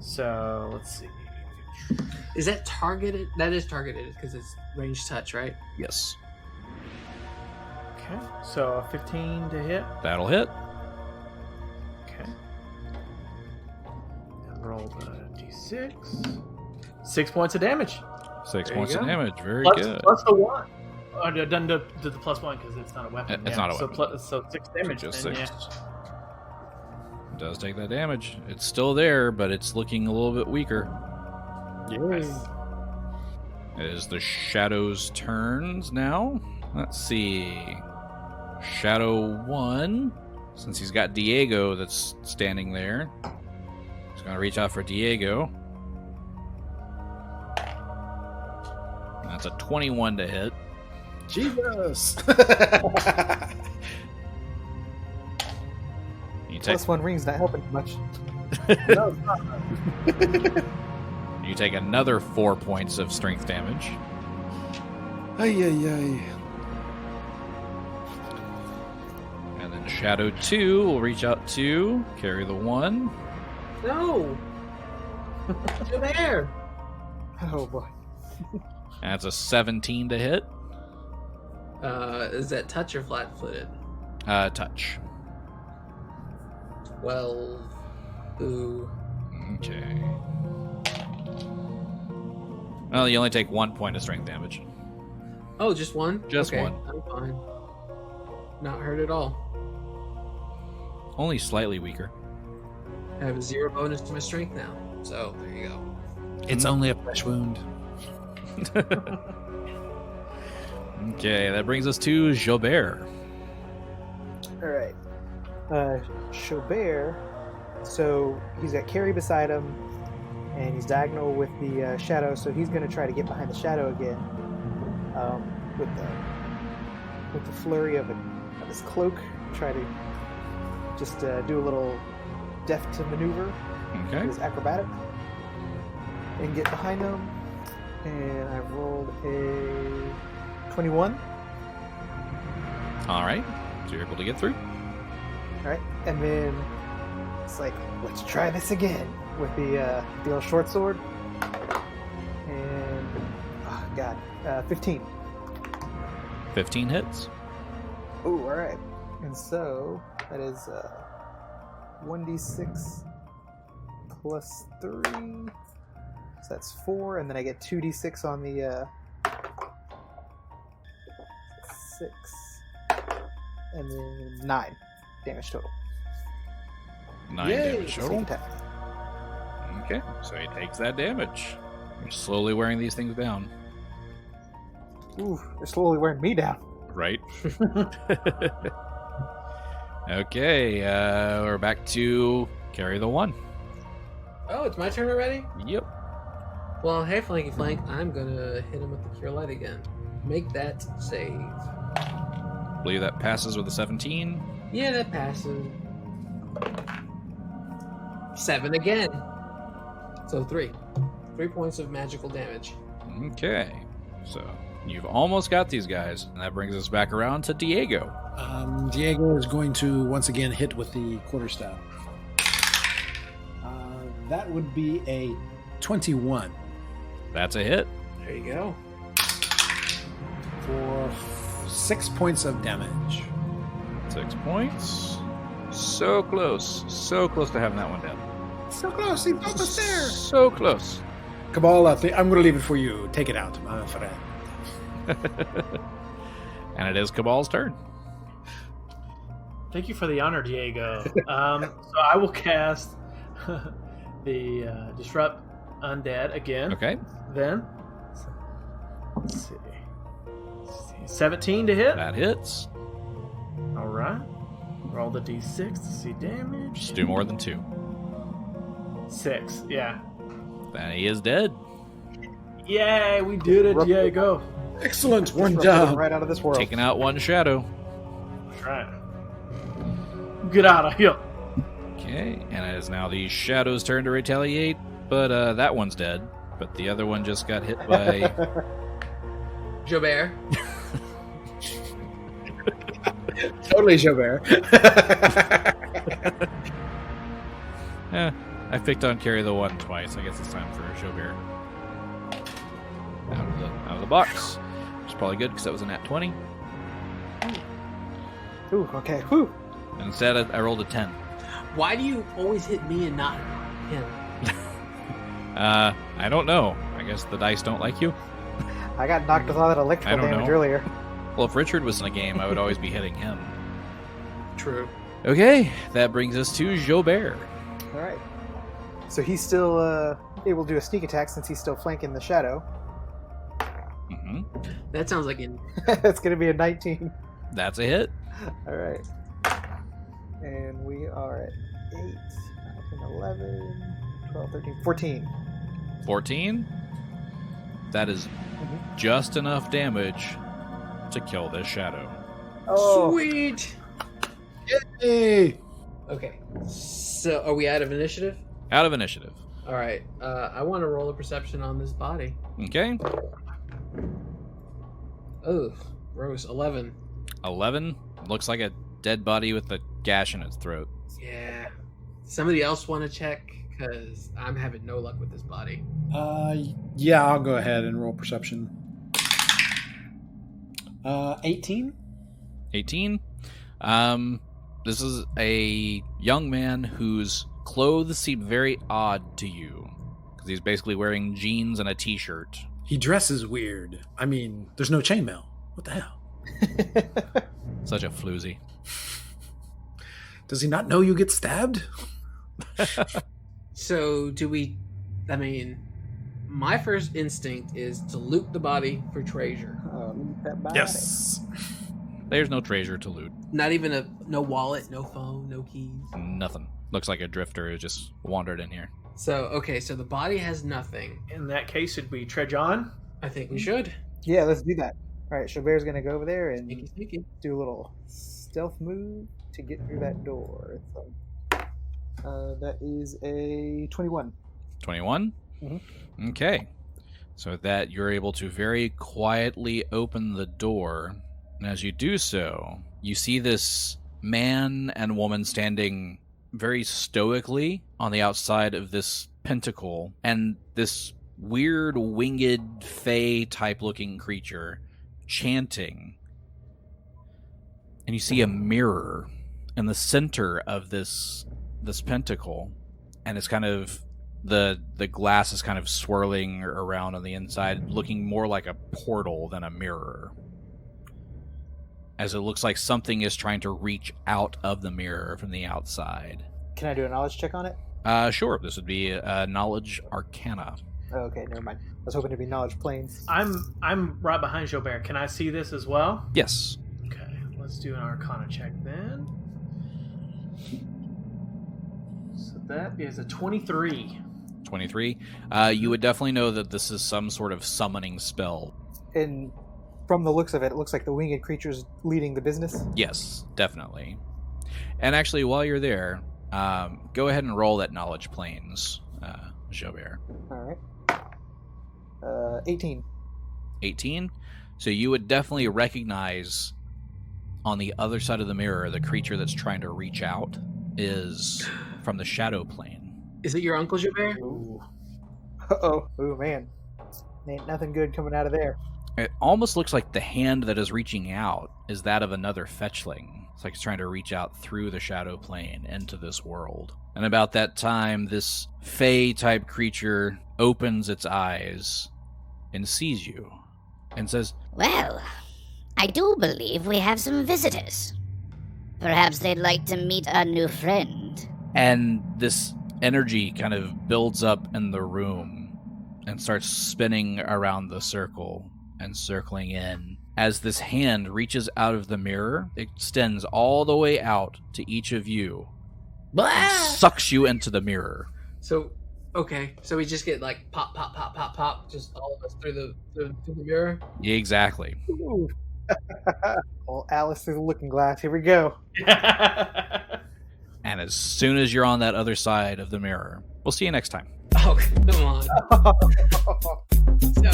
[SPEAKER 4] So let's see.
[SPEAKER 2] Is that targeted? That is targeted because it's ranged touch, right?
[SPEAKER 1] Yes.
[SPEAKER 4] Okay. So 15 to hit.
[SPEAKER 1] That'll hit.
[SPEAKER 4] Okay. And roll the d6. 6 points of damage.
[SPEAKER 1] 6
[SPEAKER 2] There
[SPEAKER 1] points
[SPEAKER 2] you
[SPEAKER 1] of
[SPEAKER 2] go.
[SPEAKER 1] damage. Very
[SPEAKER 4] Plus-
[SPEAKER 1] good.
[SPEAKER 4] Plus the 1. Oh, it doesn't do the +1 because it's not a weapon.
[SPEAKER 1] It's not a weapon.
[SPEAKER 4] So 6 damage.
[SPEAKER 1] Just
[SPEAKER 4] then,
[SPEAKER 1] 6. Does take that damage. It's still there, but it's looking a little bit weaker.
[SPEAKER 4] Nice.
[SPEAKER 1] It is the Shadow's turns now. Let's see. Shadow 1, since he's got Diego that's standing there, he's going to reach out for Diego. That's a 21 to hit.
[SPEAKER 3] Jesus!
[SPEAKER 1] You take,
[SPEAKER 5] +1 ring's not helping much.
[SPEAKER 3] No, it's not.
[SPEAKER 1] you take another 4 points of strength damage.
[SPEAKER 3] Ay, ay, ay.
[SPEAKER 1] And then Shadow 2 will reach out to carry the 1.
[SPEAKER 2] No. Xo'bere.
[SPEAKER 5] Oh boy.
[SPEAKER 1] And that's a 17 to hit.
[SPEAKER 2] Is that touch or flat-footed?
[SPEAKER 1] Touch.
[SPEAKER 2] 12. Ooh.
[SPEAKER 1] Okay. Well, you only take 1 point of strength damage.
[SPEAKER 2] Oh, just one?
[SPEAKER 1] Just
[SPEAKER 2] Okay,
[SPEAKER 1] one.
[SPEAKER 2] I'm fine. Not hurt at all.
[SPEAKER 1] Only slightly weaker.
[SPEAKER 2] I have a 0 bonus to my strength now. So, there you go.
[SPEAKER 3] It's only a flesh wound.
[SPEAKER 1] Okay, that brings us to Xo'bere.
[SPEAKER 5] All right. Xo'bere. So he's got Carrie beside him, and he's diagonal with the shadow. So he's going to try to get behind the shadow again, with the flurry of his cloak. Try to just do a little deft maneuver.
[SPEAKER 1] Okay.
[SPEAKER 5] His acrobatic. And get behind them. And I rolled a 21.
[SPEAKER 1] All right. So you're able to get through.
[SPEAKER 5] Alright. And then it's like, let's try this again with the old short sword. And, oh god, 15.
[SPEAKER 1] 15 hits.
[SPEAKER 5] Ooh, alright. And so, that is 1d6 plus 3. So that's 4, and then I get 2d6 on the 6. And then 9 damage total.
[SPEAKER 1] 9
[SPEAKER 2] Yay.
[SPEAKER 1] damage total.
[SPEAKER 5] Sneak attack.
[SPEAKER 1] Okay, so he takes that damage. You're slowly wearing these things down.
[SPEAKER 5] Ooh, they're slowly wearing me down.
[SPEAKER 1] Right? Okay, we're back to carry the 1.
[SPEAKER 2] Oh, it's my turn already?
[SPEAKER 1] Yep.
[SPEAKER 2] Well, hey, Flanky Flank, I'm gonna hit him with the Cure Light again. Make that save.
[SPEAKER 1] Believe that passes with a 17.
[SPEAKER 2] Yeah, that passes. 7 again. So 3. 3 points of magical damage.
[SPEAKER 1] Okay, so you've almost got these guys, and that brings us back around to Diego.
[SPEAKER 3] Diego is going to once again hit with the quarterstaff. That would be a 21
[SPEAKER 1] That's a hit.
[SPEAKER 2] There you go.
[SPEAKER 3] for 6 points of damage.
[SPEAKER 1] 6 points. So close. So close to having that one down.
[SPEAKER 3] So close, he's almost there.
[SPEAKER 1] So close.
[SPEAKER 3] Kabal, I'm going to leave it for you. Take it out, my friend.
[SPEAKER 1] And it is Cabal's turn.
[SPEAKER 4] Thank you for the honor, Diego. So I will cast the Disrupt Undead again.
[SPEAKER 1] Okay.
[SPEAKER 4] Then, let's see. 17 to hit.
[SPEAKER 1] That hits.
[SPEAKER 4] All right. Roll the d6 to see damage.
[SPEAKER 1] Just do more than 2.
[SPEAKER 4] 6, yeah.
[SPEAKER 1] Then he is dead.
[SPEAKER 4] Yay, we did it, Diego.
[SPEAKER 3] Excellent, one
[SPEAKER 5] Disrupted him
[SPEAKER 3] down.
[SPEAKER 5] right out of this world.
[SPEAKER 1] Taking out one shadow.
[SPEAKER 4] That's right. Get out of here.
[SPEAKER 1] Okay, and it is now the shadow's turn to retaliate, but that one's dead. But the other one just got hit by...
[SPEAKER 2] Xo'bere.
[SPEAKER 3] Totally Xo'bere.
[SPEAKER 1] I picked on carry the 1 twice. I guess it's time for Xo'bere. Out of the box. Which is probably good because that was a nat 20.
[SPEAKER 5] Ooh, okay. Whew.
[SPEAKER 1] And instead I rolled a 10.
[SPEAKER 2] Why do you always hit me and not him?
[SPEAKER 1] I don't know. I guess the dice don't like you.
[SPEAKER 5] I got knocked with all that
[SPEAKER 1] I
[SPEAKER 5] electrical
[SPEAKER 1] don't
[SPEAKER 5] damage
[SPEAKER 1] know.
[SPEAKER 5] earlier.
[SPEAKER 1] Well, if Richard was in a game, I would always be hitting him.
[SPEAKER 2] True.
[SPEAKER 1] Okay, that brings us to Xo'bere.
[SPEAKER 5] All right. So he's still able to do a sneak attack since he's still flanking the shadow.
[SPEAKER 1] Mm-hmm.
[SPEAKER 2] That sounds like an...
[SPEAKER 5] It's going to be a 19.
[SPEAKER 1] That's a hit.
[SPEAKER 5] All right. And we are at 8, 9, 11, 12, 13, 14.
[SPEAKER 1] 14. That is just enough damage to kill this shadow.
[SPEAKER 5] Oh,
[SPEAKER 2] Sweet!
[SPEAKER 3] Hey!
[SPEAKER 2] Okay. So, are we out of initiative?
[SPEAKER 1] Out of initiative.
[SPEAKER 2] Alright. I want to roll a perception on this body.
[SPEAKER 1] Okay.
[SPEAKER 2] Oh, gross. 11.
[SPEAKER 1] 11. Looks like a dead body with a gash in its throat.
[SPEAKER 2] Yeah. Somebody else want to check? Because I'm having no luck with this body.
[SPEAKER 3] Yeah, I'll go ahead and roll perception. 18?
[SPEAKER 1] 18. This is a young man whose clothes seem very odd to you. Because he's basically wearing jeans and a t-shirt.
[SPEAKER 3] He dresses weird. I mean, there's no chainmail. What the hell?
[SPEAKER 1] Such a floozy.
[SPEAKER 3] Does he not know you get stabbed?
[SPEAKER 2] So, do we... I mean, my first instinct is to loot the body for treasure.
[SPEAKER 5] loot that body.
[SPEAKER 3] Yes.
[SPEAKER 1] There's no treasure to loot.
[SPEAKER 2] Not even no wallet, no phone, no keys.
[SPEAKER 1] Nothing. Looks like a drifter has just wandered in here.
[SPEAKER 2] So, okay, so the body has nothing.
[SPEAKER 4] In that case, should we trudge on?
[SPEAKER 2] I think we should.
[SPEAKER 5] Yeah, let's do that. All right, Xo'bere's going to go over there and
[SPEAKER 2] Sneaky, sneaky.
[SPEAKER 5] do a little stealth move. to get through that door. That is a 21.
[SPEAKER 1] 21?
[SPEAKER 5] Mhm.
[SPEAKER 1] Okay. So with that, you're able to very quietly open the door. And as you do so, you see this man and woman standing very stoically on the outside of this pentacle, and this weird winged fae type looking creature chanting. And you see a mirror in the center of this pentacle, and it's kind of the glass is kind of swirling around on the inside, looking more like a portal than a mirror, as it looks like something is trying to reach out of the mirror from the outside.
[SPEAKER 5] Can I do a knowledge check on it?
[SPEAKER 1] Sure. This would be knowledge arcana.
[SPEAKER 5] Oh, okay, never mind. I was hoping to be knowledge planes.
[SPEAKER 4] I'm right behind Xo'bere. Can I see this as well?
[SPEAKER 1] Yes.
[SPEAKER 4] Okay, let's do an arcana check then. So that is a 23.
[SPEAKER 1] 23. You would definitely know that this is some sort of summoning spell.
[SPEAKER 5] And from the looks of it, it looks like the winged creature's leading the business.
[SPEAKER 1] Yes, definitely. And actually, while you're there, go ahead and roll that knowledge planes, Xo'bere.
[SPEAKER 5] All right. 18.
[SPEAKER 1] 18. So you would definitely recognize on the other side of the mirror the creature that's trying to reach out is from the shadow plane.
[SPEAKER 2] Is it your uncle Xo'bere?
[SPEAKER 5] Ooh. Uh-oh. Ooh, man. Ain't nothing good coming out of there.
[SPEAKER 1] It almost looks like the hand that is reaching out is that of another fetchling. It's like it's trying to reach out through the shadow plane into this world. And about that time, this fae-type creature opens its eyes and sees you and says,
[SPEAKER 6] Well, I do believe we have some visitors. Perhaps they'd like to meet a new friend.
[SPEAKER 1] and this energy kind of builds up in the room and starts spinning around the circle and circling in. As this hand reaches out of the mirror, it extends all the way out to each of you and sucks you into the mirror.
[SPEAKER 2] So, okay, so we just get like pop, pop, pop, pop, pop, just all of us through the mirror.
[SPEAKER 1] Exactly.
[SPEAKER 5] Well, Alice through the looking glass. Here we go.
[SPEAKER 1] And as soon as you're on that other side of the mirror, we'll see you next time.
[SPEAKER 2] Oh, come on. So,